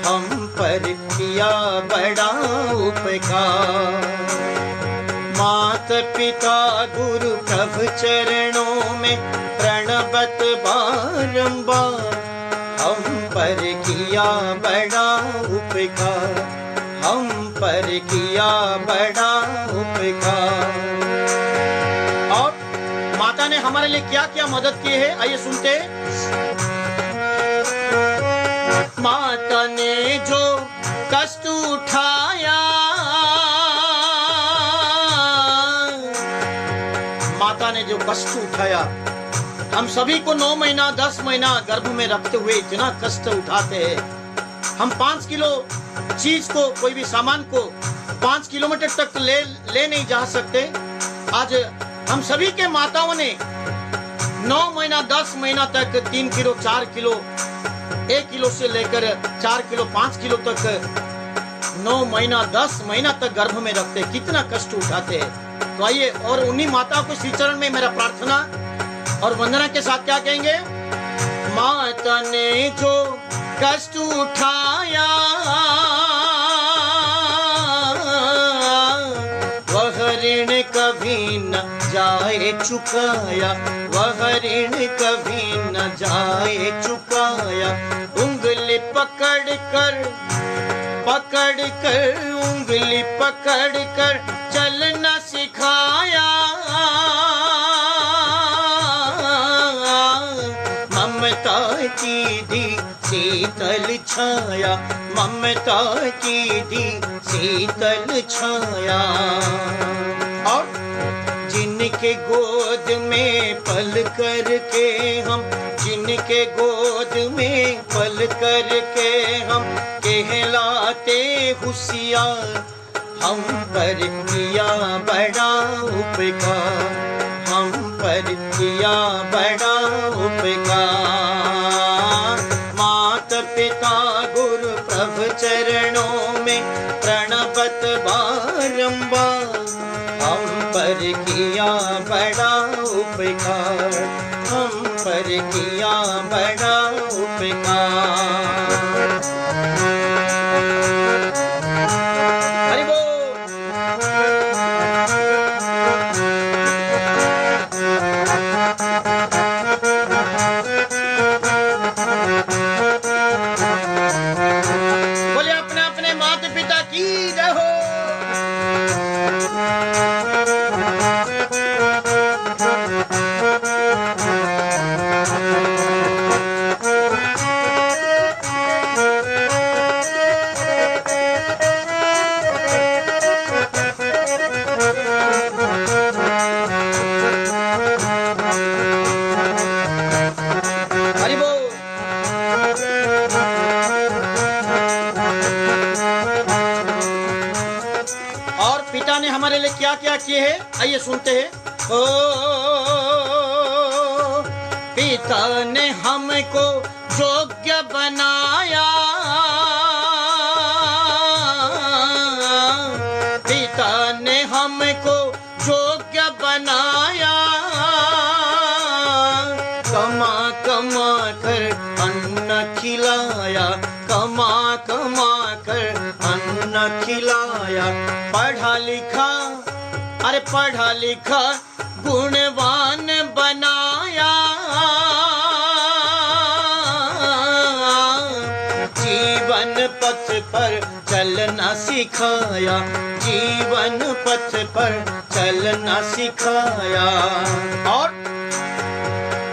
हम पर किया बड़ा उपकार। माता पिता गुरु प्रभु चरणों में प्रणबत बारंबार, हम पर किया बड़ा उपकार, हम पर किया बड़ा उपकार। और माता ने हमारे लिए क्या क्या मदद की है, आइए सुनते। माता ने जो कष्ट उठाया, माता ने जो कष्ट उठाया, हम सभी को 9 महीना 10 महीना गर्भ में रखते हुए इतना कष्ट उठाते हैं। हम 5 किलो चीज को, कोई भी सामान को 5 किलोमीटर तक ले नहीं जा सकते। आज हम सभी के माताओं ने 9 महीना 10 महीना तक 3 किलो 4 किलो 1 किलो से लेकर 4 किलो 5 किलो तक 9 महीना 10 महीना तक गर्भ में रखते, कितना कष्ट उठाते हैं। तो आइए और उन्हीं माताओं को श्री चरण में मेरा प्रार्थना और वंदना के साथ क्या कहेंगे? माता ने जो कष्ट उठाया, वह ऋण कभी न जाए चुकाया, वह ऋण कभी न जाए चुकाया। उंगली पकड़ कर उंगली पकड़ कर चलना सिखाया, ममता की दी शीतल छाया, ममता की दी शीतल छाया। और जिनके गोद में पल करके हम, जिनके गोद में पल करके हम कहलाते होशियार, हम पर किया बड़ा उपकार, हम पर किया बड़ा उपकार। माता पिता गुरु प्रभु चरणों में प्रणबत बारंबार, हम पर किया बड़ा उपकार, हम पर किया बड़ा उपकार। हरि बोल। बोले अपने अपने माता पिता की जय हो। पिता ने हमारे लिए क्या क्या किए हैं, आइए सुनते हैं। ओ पिता ने हमको योग्य बनाया, पिता ने हमको योग्य बनाया, कमा कमा कर अन्न खिलाया, कमा कमा कर अन्न खिलाया। पढ़ा लिखा, अरे पढ़ा लिखा गुणवान बनाया, जीवन पथ पर चलना सिखाया, जीवन पथ पर चलना सिखाया। और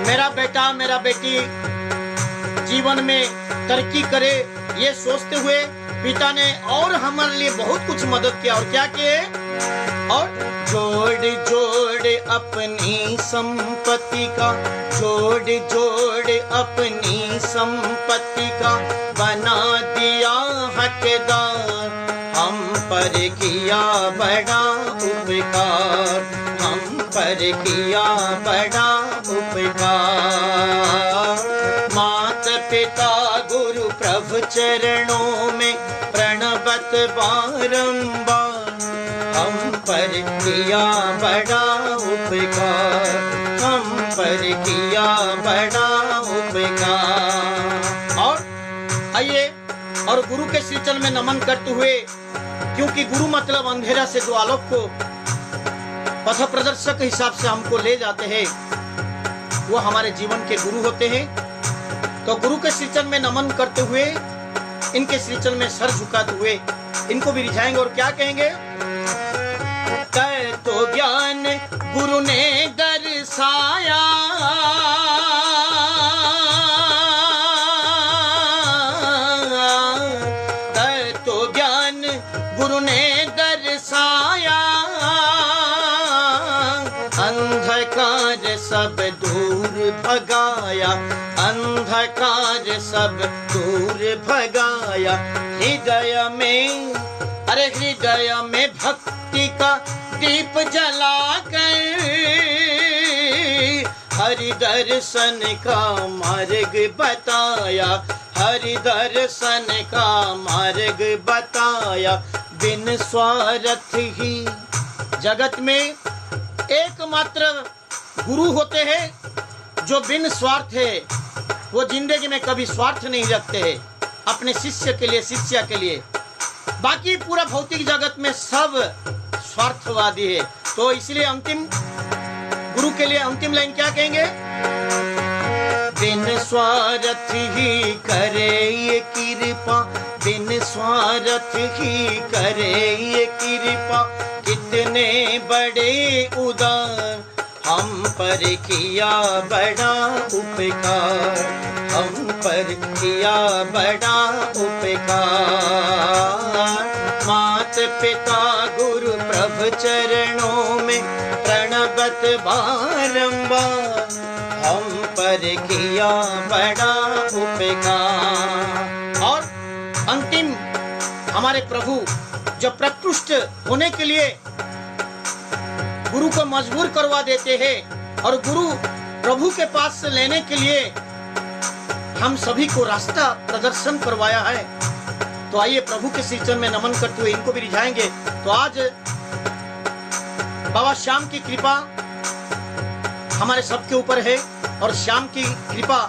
मेरा बेटा मेरा बेटी जीवन में तरक्की करे, ये सोचते हुए पिता ने और हमारे लिए बहुत कुछ मदद किया। और क्या किए? और जोड़ जोड़ अपनी संपत्ति का, जोड़ जोड़ अपनी संपत्ति का बना दिया हकदार, हम पर किया बड़ा उपकार, हम पर किया बड़ा उपकार। मात पिता गुरु प्रभु चरणों में प्रणवत बारंबार, हम पर किया बड़ा उपकार, हम पर किया बड़ा उपकार। और आइए और गुरु के श्री चरण में नमन करते हुए, क्योंकि गुरु मतलब अंधेरा से जो आलोक को पथ प्रदर्शक हिसाब से हमको ले जाते हैं, वो हमारे जीवन के गुरु होते हैं। तो गुरु के श्री चरण में नमन करते हुए, इनके श्री चरण में सर झुकाते हुए इनको भी रिझाएंगे और क्या कहेंगे? तय तो ज्ञान गुरु ने दर्शाया, तय तो ज्ञान गुरु ने दर्शाया, अंधकार सब दूर भगाया, अंधकार सब दूर भगाया। हृदय में, अरे हृदय में भक्ति का दीप जलाकर, हरि दर्शन का मार्ग बताया, हरि दर्शन का मार्ग बताया। बिन स्वार्थ ही जगत में एकमात्र गुरु होते हैं जो बिन स्वार्थ है, वो जिंदगी में कभी स्वार्थ नहीं रखते हैं अपने शिष्य के लिए, शिष्या के लिए। बाकी पूरा भौतिक जगत में सब स्वार्थवादी है। तो इसलिए अंतिम गुरु के लिए अंतिम लाइन क्या कहेंगे? बिन स्वार्थ ही करे ये कृपा, बिन स्वार्थ ही करे ये कृपा, कितने बड़े उदार, हम पर किया बड़ा उपकार, हम पर किया बड़ा उपकार। मात पिता गुरु प्रभु चरणों में प्रणवत बारंबार, हम पर किया बड़ा उपकार। और अंतिम हमारे प्रभु जो प्रकृष्ट होने के लिए गुरु को मजबूर करवा देते हैं और गुरु प्रभु के पास से लेने के लिए हम सभी को रास्ता प्रदर्शन करवाया है। तो आइए प्रभु के श्री चरण में नमन करते हुए इनको भी रिझाएंगे। तो आज बाबा श्याम की कृपा हमारे सबके ऊपर है और श्याम की कृपा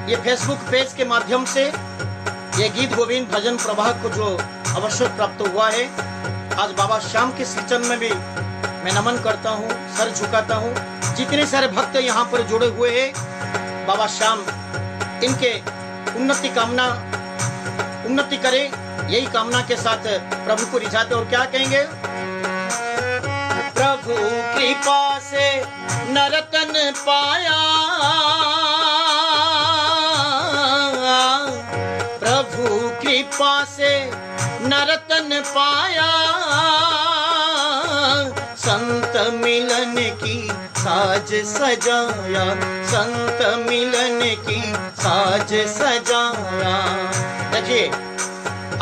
ये फेसबुक पेज के माध्यम से ये गीत गोविंद भजन प्रवाह को जो अवसर प्राप्त हुआ है, आज बाबा श्याम के श्री चरण में भी मैं नमन करता हूँ, सर झुकाता हूँ। जितने सारे भक्त यहाँ पर जुड़े हुए हैं, बाबा श्याम इनके उन्नति करे, यही कामना के साथ प्रभु को रिझाते और क्या कहेंगे? प्रभु कृपा से नरतन पाया, प्रभु कृपा से नरतन पाया, संत मिलन की साज सजाया, संत मिलन की साज सजाया। देखिए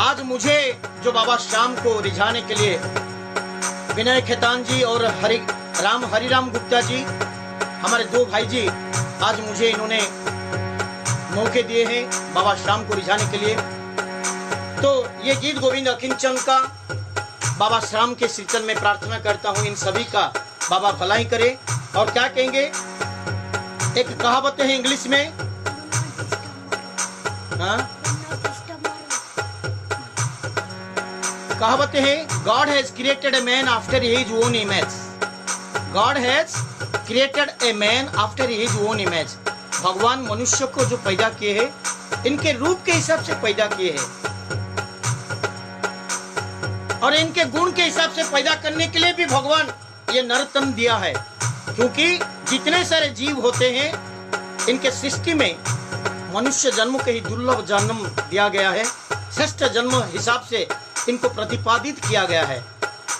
आज मुझे जो बाबा श्याम को रिझाने के लिए विनय खेतान जी और हरिराम गुप्ता जी, हमारे दो भाई जी, आज मुझे इन्होंने मौके दिए हैं बाबा श्याम को रिझाने के लिए। तो ये गीत गोविंद अकिंचन का बाबा श्याम के श्री चरण में प्रार्थना करता हूँ इन सभी का बाबा भलाई करे। और क्या कहेंगे? एक कहावत है इंग्लिश में, कहावत है, God has created a man after his own image, God has created a man after his own image. भगवान मनुष्य को जो पैदा किए हैं, इनके रूप के हिसाब से पैदा किए हैं और इनके गुण के हिसाब से पैदा करने के लिए भी भगवान ये नरतन दिया है। क्योंकि जितने सारे जीव होते हैं, इनके सृष्टि में मनुष्य जन्म के ही दुर्लभ जन्म दिया गया है, श्रेष्ठ जन्म हिसाब से इनको प्रतिपादित किया गया है।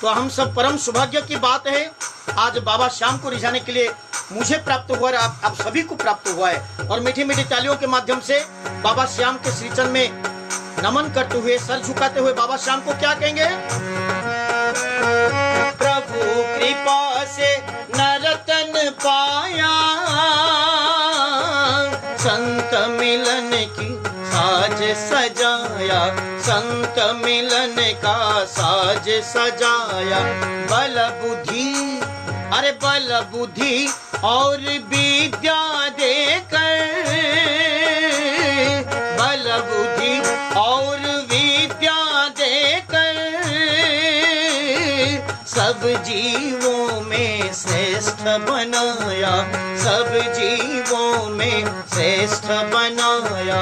तो हम सब परम सौभाग्य की बात है, आज बाबा श्याम को रिझाने के लिए मुझे प्राप्त हुआ है, आप सभी को प्राप्त हुआ है। और मीठी मीठी तालियों के माध्यम से बाबा श्याम के श्री चरण में नमन करते हुए, सर झुकाते हुए बाबा श्याम को क्या कहेंगे? प्रभु कृपा से नरतन पाया, संत मिलन की साज सजाया, संत मिलन का साज सजाया। बल बुद्धि, अरे बल बुद्धि और विद्या देकर, बल बुद्धि और विद्या देकर सब जीवों में श्रेष्ठ बनाया, सब जीवों में श्रेष्ठ बनाया।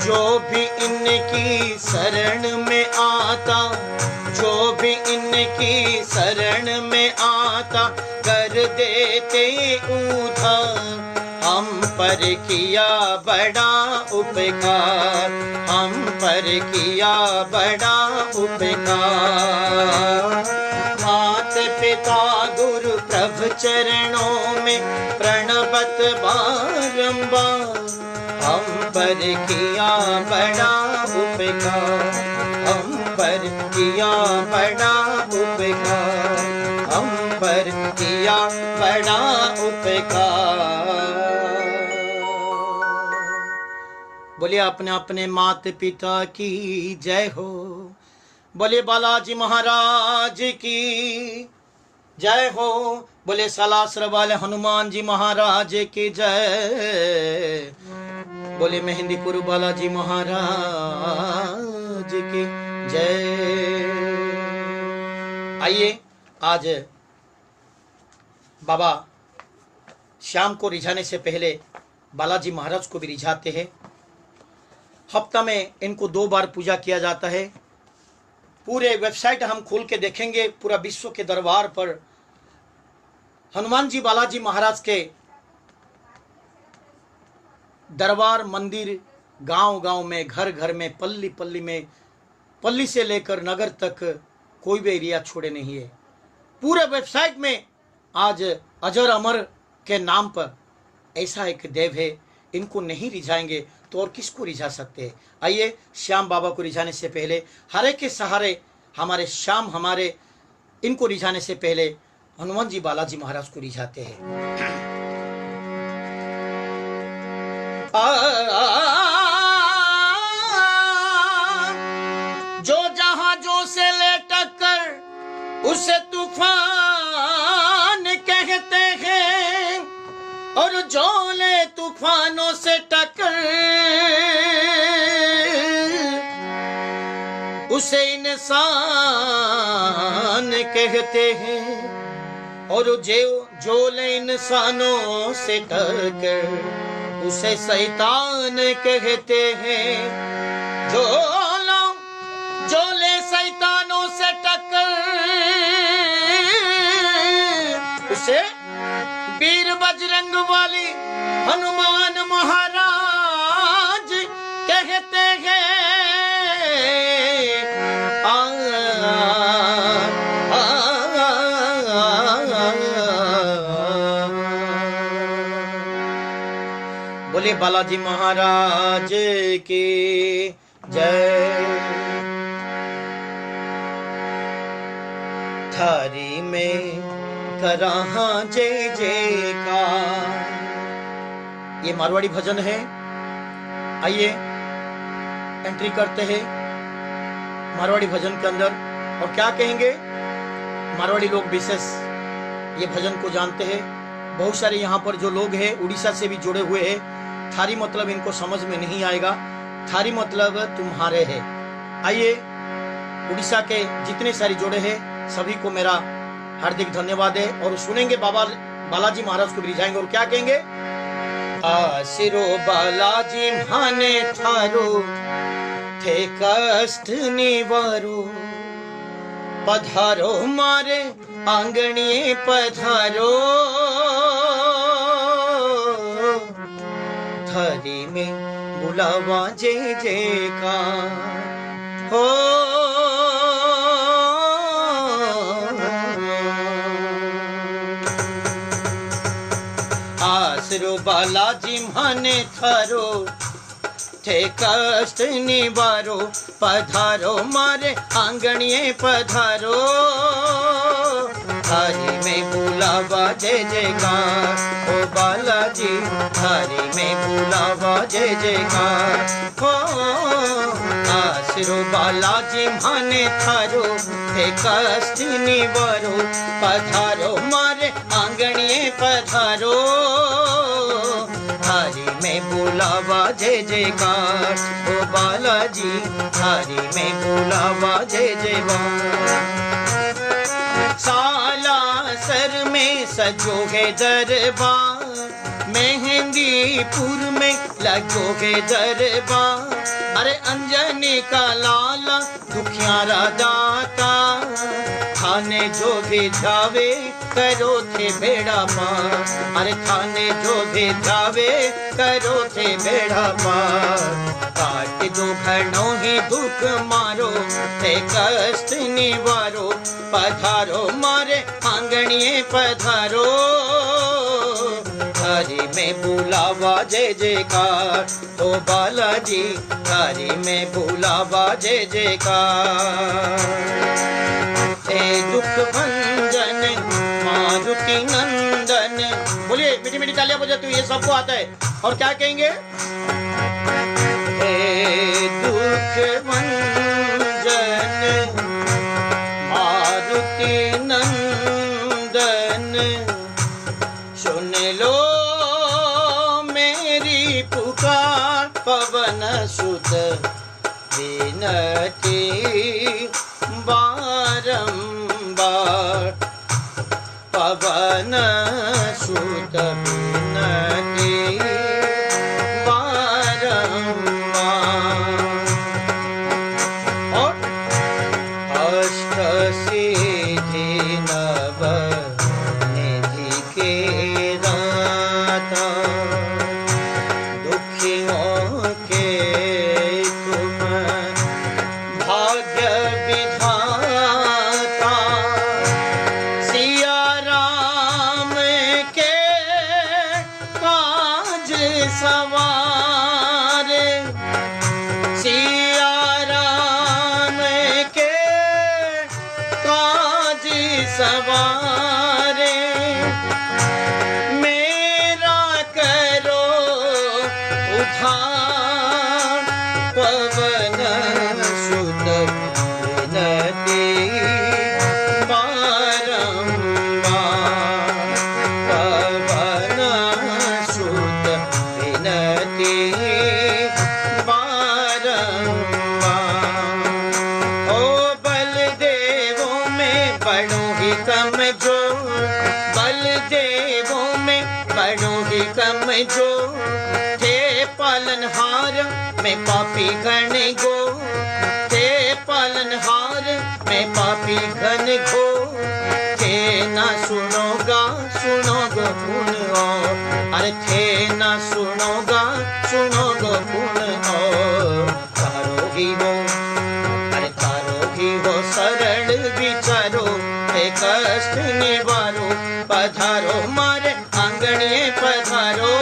जो भी इनकी शरण में आता, जो भी इनकी शरण में आता, कर देते उद्धार। हम पर किया बड़ा उपकार, हम पर किया बड़ा उपकार। मात पिता गुरु प्रभु चरणों में प्रणवत बारंबार, हम पर किया बड़ा उपकार, हम पर किया बड़ा उपकार, हम पर किया बड़ा उपकार। बोलिए अपने अपने माता पिता की जय हो, बोले बालाजी महाराज की जय हो, बोले सालासर वाले हनुमान जी महाराज की जय, बोले मेहंदीपुर बालाजी महाराज की जय। आइए आज बाबा श्याम को रिझाने से पहले बालाजी महाराज को भी रिझाते हैं। हफ्ता में इनको 2 बार पूजा किया जाता है। पूरे वेबसाइट हम खोल के देखेंगे, पूरा विश्व के दरबार पर हनुमान जी बालाजी महाराज के दरबार, मंदिर, गांव-गांव में, घर-घर में, पल्ली-पल्ली में, पल्ली से लेकर नगर तक कोई भी एरिया छोड़े नहीं है। पूरे वेबसाइट में आज अजर अमर के नाम पर ऐसा एक देव है, इनको नहीं रिझाएंगे तो और किसको रिझा सकते हैं। आइए श्याम बाबा को रिझाने से पहले, हरे के सहारे हमारे श्याम, हमारे इनको रिझाने से पहले हनुमान जी बालाजी महाराज को रिझाते हैं। जो जहाजों से ले टक्कर उसे तूफान कहते हैं, और जो ले तूफानों से टक्कर उसे इंसान कहते हैं, और जो ले इंसानों से टक्कर उसे शैतान कहते हैं। जो ले शैतानों से टक्कर उसे वीर बजरंग वाली हनुमान महाराज कहते हैं। बोले बालाजी महाराज की जय। थारी में कराहा जय जयकार, ये मारवाड़ी भजन है। आइए एंट्री करते हैं मारवाड़ी भजन के अंदर। और क्या कहेंगे, मारवाड़ी लोग विशेष ये भजन को जानते हैं। बहुत सारे यहाँ पर जो लोग हैं उड़ीसा से भी जुड़े हुए हैं। थारी मतलब इनको समझ में नहीं आएगा, थारी मतलब तुम्हारे है। आइए उड़ीसा के जितने सारे जुड़े हैं सभी को मेरा हार्दिक धन्यवाद है। और सुनेंगे बाबा बालाजी महाराज को भी रिझाएंगे। और क्या कहेंगे, आशिरो बालाजी माने थारो थे कष्ट निवारो, पधारो मारे आंगणिए पधारो, थारी में बुलावा जय जयकार हो। आसरो बालाजी माने थारो थे कष्ट निवारो, पधारो मारे आंगणिये पधारो। हरि में बुलावा जय जयकार ओ बालाजी, हरि में बुलावा जय जयकार हो। आसरो बालाजी माने थारो थे कष्ट निवारो, पधारो मारे आंगणिये पधारो। हरि में बुलावा जय जयकार ओ बालाजी, हरि में बुलावा जय जयकार। सालासर में सजो है दरबार, मेहंदीपुर में लगो है दरबार। अरे अंजनी का लाला दुखियारा दाता, थाने जो भी जावे करो थे बेड़ा पार। अरे थाने जो भी जावे करो थे बेड़ा पार। काट दो घड़ों ही दुख मारो, थे कष्ट निवारो। पधारो मारे आंगणिये पधारो, हरि में बुलावा जय जयकार ओ बालाजी, हरि में बुलावा जय जयकार। हे दुख भंजन मारुति नंदन, बोलिए मीठी मीठी तालियां बजाते हुए, ये सबको आता है। और क्या कहेंगे? हे दुख भंजन मारुति नंदन, सुन लो मेरी पुकार। पवन सुत विनती बारंबार, पवन सुत विनती बारंबार। और अष्ट सिद्धि नव निधि के दाता, दुखियों के तुम भाग्य विधाता। सिया राम के काज सवारे, सिया राम के काज सवारे। मेरा करो उद्धार, पवन सुत विनती बारंबार, पवन सुत विनती बारंबार। ओ बलदेवों में बड़ो ही कमजोर, बलदेवों में बड़ो ही कमजोर। थे पालनहार में पापी गण गो, थे पालनहार में पापी घन घो। थे ना सुनोगा सुनोगो पुन और, अरे थे ना सुनोगा सुनोगो पुन और। तारोगी हो, अरे तारोगी हो शरण विचारो, थे कष्ट निवारो। पधारो मारे आंगणिये पधारो,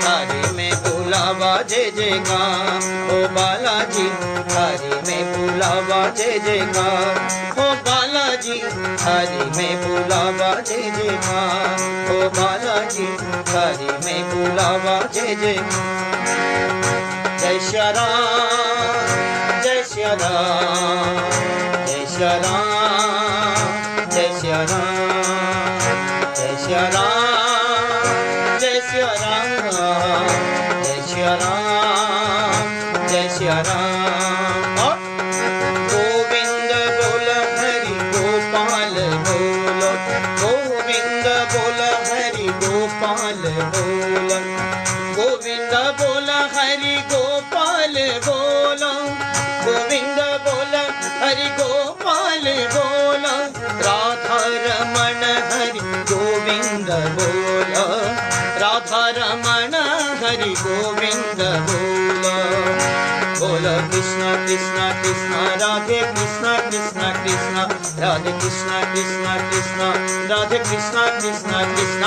हरि में बुलावा जय जयकार ओ बालाजी, हरि में बुलावा जय जयकार ओ बालाजी, हरि में बुलावा जय जयकार ओ बालाजी, हरि में बुलावा जय जयकार। जय श्री राम, जय श्री राम, जय श्री राम, जय श्री राम, जय श्री राम, जय श्री राम, जय श्री राम, जय श्री राम। और गोविंद बोल हरि गोपाल बोलो, गोविंद बोल हरि गोपाल बोलो, गोविंद बोल हरि गोपाल बोलो, गोविंद बोल हरि गोपाल बोलो। राधा रमण हरि गोविंद बोलो, राधा रमण हरि गोविंद बोलो। बोलो कृष्ण कृष्ण कृष्ण राधे कृष्ण कृष्ण कृष्ण राधे कृष्ण कृष्ण कृष्ण राधे कृष्ण कृष्ण कृष्ण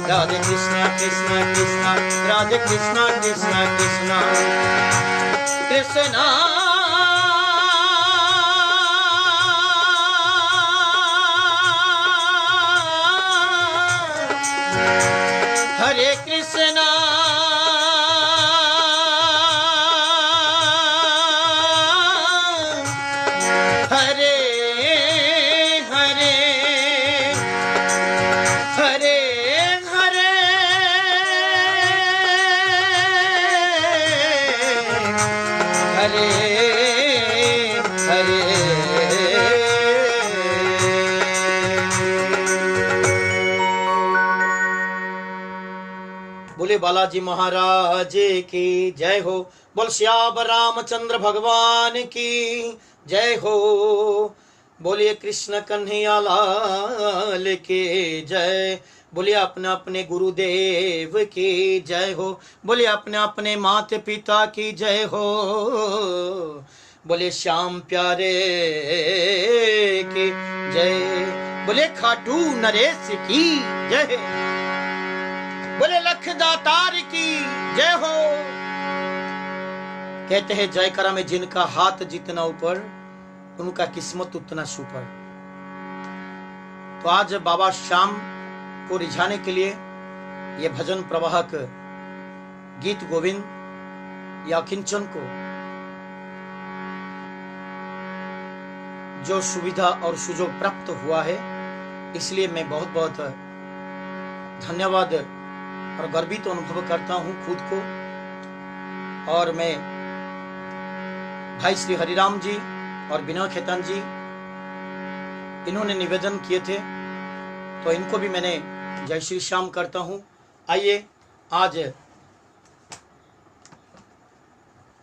राधे कृष्ण कृष्ण कृष्ण राधे कृष्ण कृष्ण कृष्ण कृष्ण। हरे कृष्णा हरे हरे हरे हरे हरे हरे। बोले बालाजी महाराज की जय हो। बोल श्याम रामचंद्र भगवान की जय हो। बोलिए कृष्ण कन्हैया लाल की जय। बोलिए अपने अपने गुरुदेव की जय हो। बोलिए अपने अपने माता पिता की जय हो। बोले श्याम प्यारे की जय। बोले खाटू नरेश की जय। बोले लखदातार की जय हो। कहते हैं जयकारा में जिनका हाथ जितना ऊपर उनका किस्मत उतना सुपर। तो आज बाबा श्याम को रिझाने के लिए ये भजन प्रवाहक गीत गोविंद या किंचन को जो सुविधा और सुजोग प्राप्त हुआ है, इसलिए मैं बहुत बहुत धन्यवाद और गर्वित अनुभव करता हूं खुद को। और मैं भाई श्री हरिराम जी और विनय खेतान जी, इन्होंने निवेदन किए थे तो इनको भी मैंने जय श्री श्याम करता हूं। आइए आज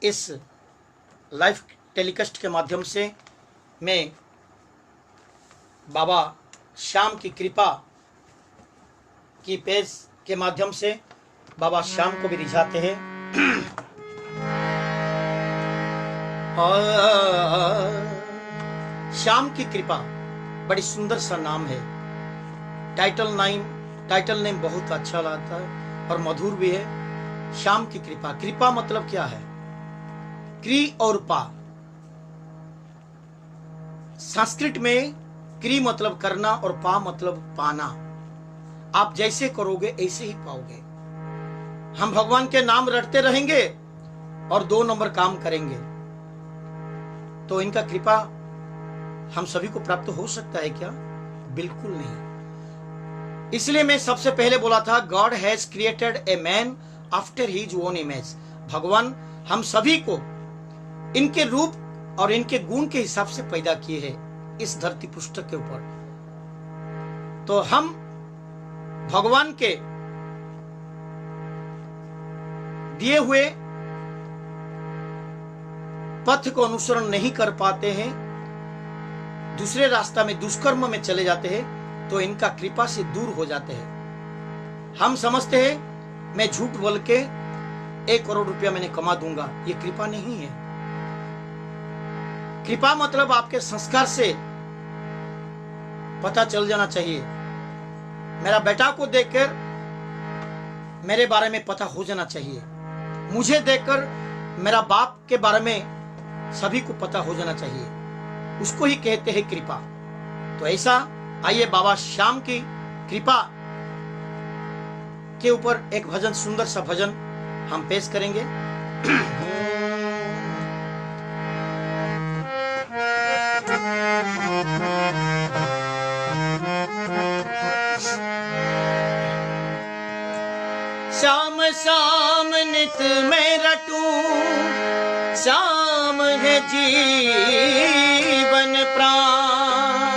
इस लाइव टेलीकास्ट के माध्यम से मैं बाबा श्याम की कृपा की पेश के माध्यम से बाबा श्याम को भी रिझाते हैं। श्याम की कृपा बड़ी सुंदर सा नाम है। टाइटल नेम बहुत अच्छा लगता है और मधुर भी है। श्याम की कृपा। कृपा मतलब क्या है? क्री और पा। संस्कृत में क्री मतलब करना और पा मतलब पाना। आप जैसे करोगे ऐसे ही पाओगे। हम भगवान के नाम रटते रहेंगे और 2 नंबर काम करेंगे तो इनका कृपा हम सभी को प्राप्त हो सकता है क्या? बिल्कुल नहीं। इसलिए मैं सबसे पहले बोला था, God has created a man after his own image. भगवान हम सभी को इनके रूप और इनके गुण के हिसाब से पैदा किए हैं इस धरती पुस्तक के ऊपर। तो हम भगवान के दिए हुए पथ को अनुसरण नहीं कर पाते हैं, दूसरे रास्ता में दुष्कर्म में चले जाते हैं तो इनका कृपा से दूर हो जाते हैं। हम समझते हैं मैं झूठ बोल के 1 करोड़ रुपया मैंने कमा दूंगा, ये कृपा नहीं है। कृपा मतलब आपके संस्कार से पता चल जाना चाहिए। मेरा बेटा को देखकर मेरे बारे में पता हो जाना चाहिए। मुझे देखकर मेरा बाप के बारे में सभी को पता हो जाना चाहिए। उसको ही कहते हैं कृपा। तो ऐसा आइए बाबा श्याम की कृपा के ऊपर एक भजन, सुंदर सा भजन हम पेश करेंगे। श्याम श्याम नित मैं रटूं, श्याम है जीवन प्राण।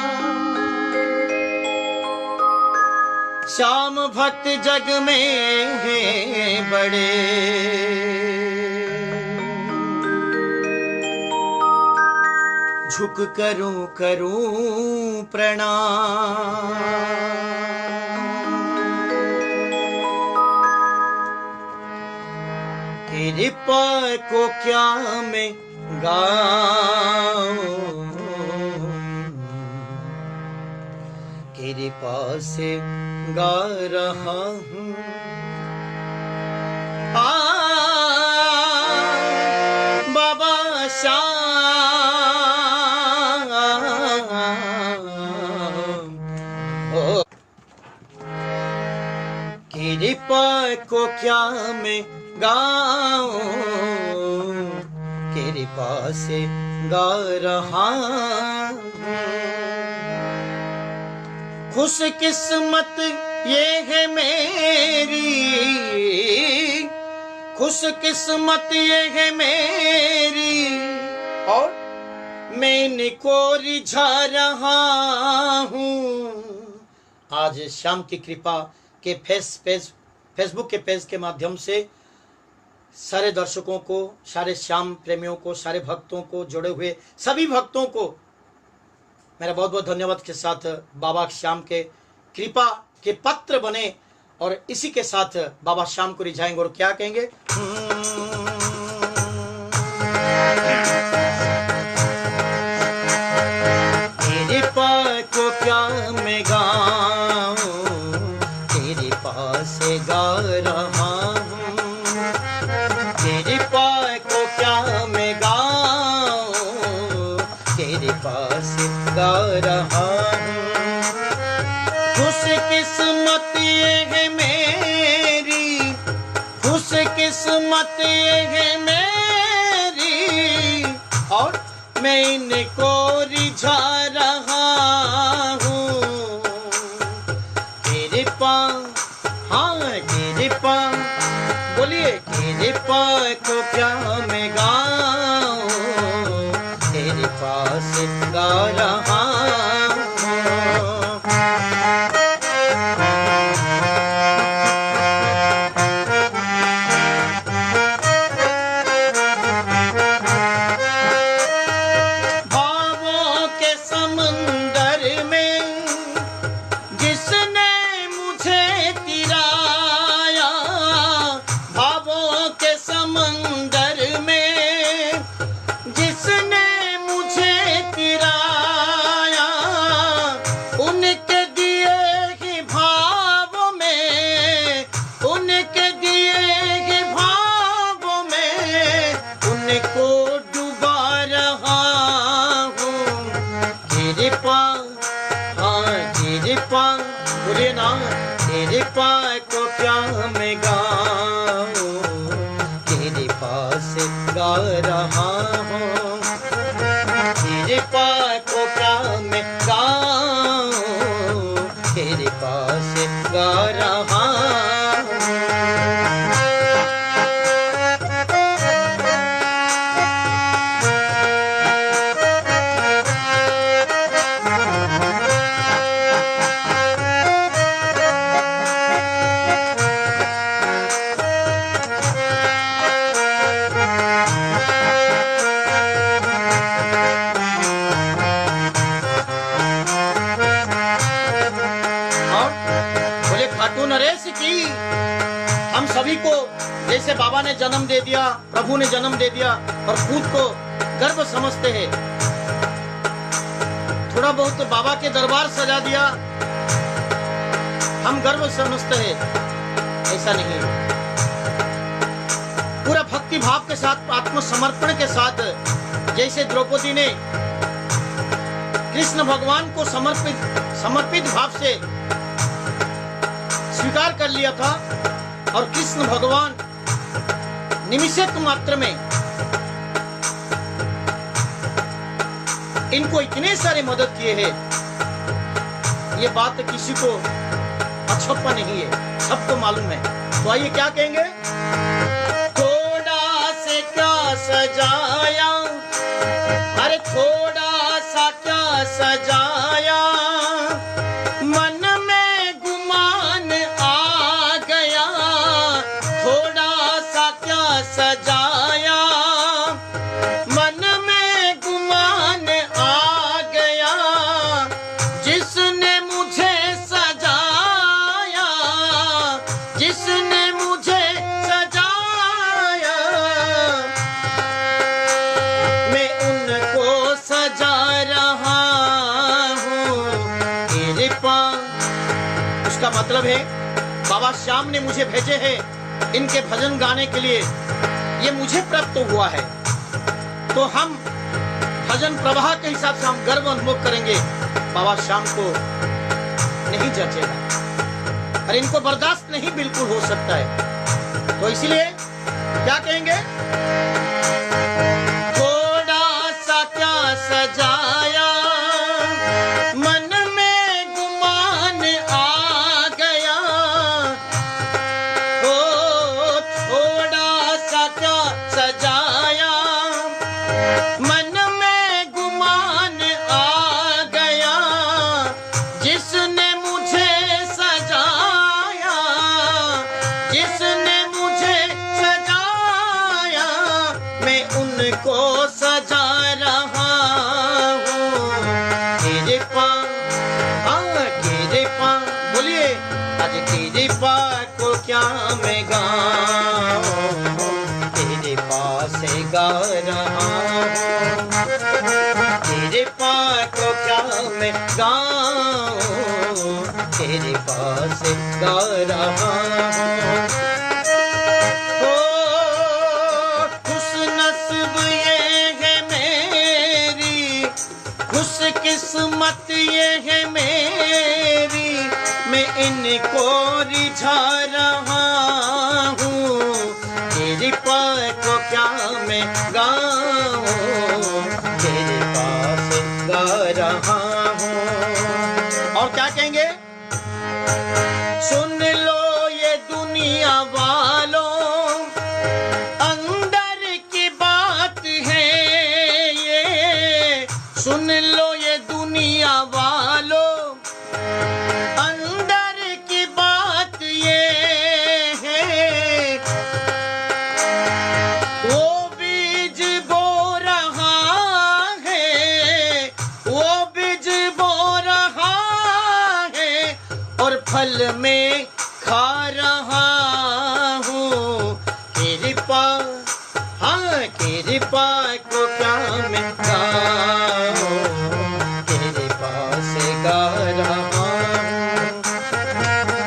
श्याम भक्त जग में है बड़े, झुक करूं करूं प्रणाम। कृपा को क्या मैं गाऊं, कृपा से गा रहा हूँ। बाबा श्याम हो, कृपा को क्या मैं गाऊं, कृपा से गा रहा हूँ। खुश किस्मत ये है मेरी, खुश किस्मत ये है मेरी, और मैं इनको रिझा रहा हूँ। आज श्याम की कृपा के फेसबुक के पेज के माध्यम से सारे दर्शकों को, सारे श्याम प्रेमियों को, सारे भक्तों को, जुड़े हुए सभी भक्तों को मेरा बहुत बहुत धन्यवाद के साथ बाबा श्याम के कृपा के पात्र बने। और इसी के साथ बाबा श्याम को रिझाएंगे और क्या कहेंगे, कृपा को क्या मैं गाऊं, कृपा से गा रहा हूँ, कृपा को क्या मैं गाऊं, कृपा से गा रहा हूँ। खुश किस्मत ये है मेरी, खुश किस्मत ये है मेरी, और मैं इनको रिझा रहा हूँ। कृपा, हाँ कृपा, बोलिए कृपा को क्या मैं गाऊं, कृपा से गा रहा हूँ। भावों के समंदर में जिसने मुझे तिराया, भावों के समंदर में जिसने मुझे तिराया, उनके दिए ही भाव में, उनके दिए ही भाव में उनको डुबा रहा हूँ। कृपा, हाँ कृपा, बोलिए ना, कृपा को क्या मैं गाऊं, कृपा से गा रहा हूँ, कृपा को क्या मैं गाऊं, कृपा से गा रहा हूँ। बोले खाटू नरेश की, हम सभी को जैसे बाबा ने जन्म दे दिया, प्रभु ने जन्म दे दिया और खुद को गर्व समझते हैं, थोड़ा बहुत तो बाबा के दरबार सजा दिया, हम गर्व समझते हैं, ऐसा नहीं है। पूरा भक्ति भाव के साथ, आत्मसमर्पण के साथ, जैसे द्रौपदी ने कृष्ण भगवान को समर्पित भाव से स्वीकार कर लिया था, और कृष्ण भगवान निमिषक मात्र में इनको इतने सारे मदद किए हैं, ये बात किसी को अछप्पा नहीं है, सबको मालूम है। तो आइए क्या कहेंगे, थोड़ा से क्या सजाया, अरे थोड़ा सा क्या सजाया, मन में गुमान आ गया, थोड़ा सा क्या सजाया, मन में गुमान आ गया, जिसने मुझे सजाया, जिसने मुझे सजाया, इसका मतलब है बाबा श्याम ने मुझे भेजे हैं इनके भजन गाने के लिए, ये मुझे प्राप्त हुआ है। तो हम भजन प्रवाह के हिसाब से हम गर्व अनुभव करेंगे। बाबा श्याम को नहीं जचेगा और इनको बर्दाश्त नहीं बिल्कुल हो सकता है। तो इसलिए क्या कहेंगे, थोड़ा सा क्या सजाया मन में गुमान आ गया, ओ थोड़ा सा क्या सजाया मन में गुमान आ गया, जिसने मुझे सजाया, जिसने मुझे सजाया, मैं उनको सजा रहा हूँ। तेरे पास तेरे पास बोलिए, आज तेरे पास को क्या मैं गाऊं, तेरे पास गा रहा हूँ, तेरे पास को क्या मैं गाऊं, तेरे पास गा रहा हूँ। किस्मत ये है मेरी, मैं इनको रिझा रहा हूँ, तेरे पास को क्या मैं गाऊं, तेरे पास गा रहा हूँ। और क्या कहेंगे, सुन लो ये दुनिया वालों, अंदर की बात है ये, सुन लो ये दुनिया वालों, अंदर की बात ये है, वो बीज बो रहा है, वो बीज बो रहा है, और फल में खा रहा हूँ। कृपा कृपा को क्या मैं गाऊं, तेरे पास गा रहा हूँ,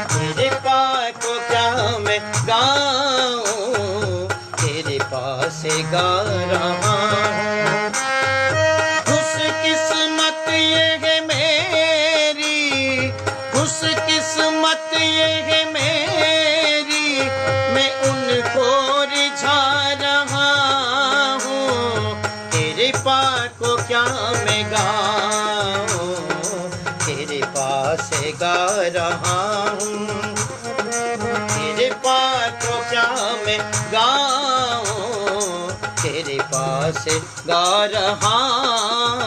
तेरे पास को क्या मैं गाऊं, तेरे पास गा रहा हूँ। खुश किस्मत ये है मेरी, खुश किस्मत ये है मेरी, मैं उनको रिझा रहा हूँ, तेरे पास को क्या मैं गाऊं, तेरे पास गा रहा हूँ, तेरे पास को क्या मैं गाऊं, तेरे पास गा रहा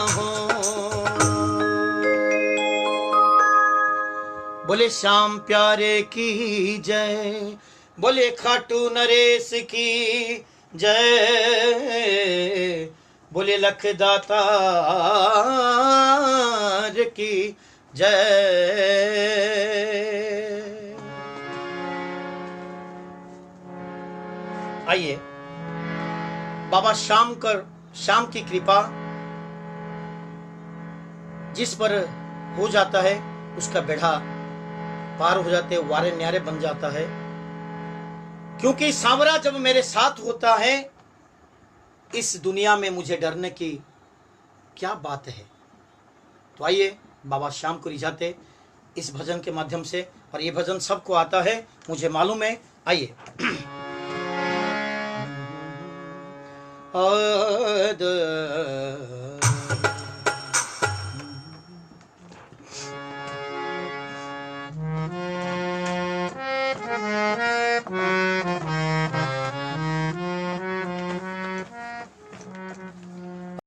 हूँ। बोले श्याम प्यारे की जय, बोले खाटू नरेश की जय, बोले लखदातार की जय। आइए, बाबा श्याम की कृपा जिस पर हो जाता है उसका बेड़ा पार हो जाते, वारे न्यारे बन जाता है। क्योंकि सांवरा जब मेरे साथ होता है, इस दुनिया में मुझे डरने की क्या बात है। तो आइए बाबा श्याम को रिझाते इस भजन के माध्यम से, और ये भजन सबको आता है, मुझे मालूम है। आइए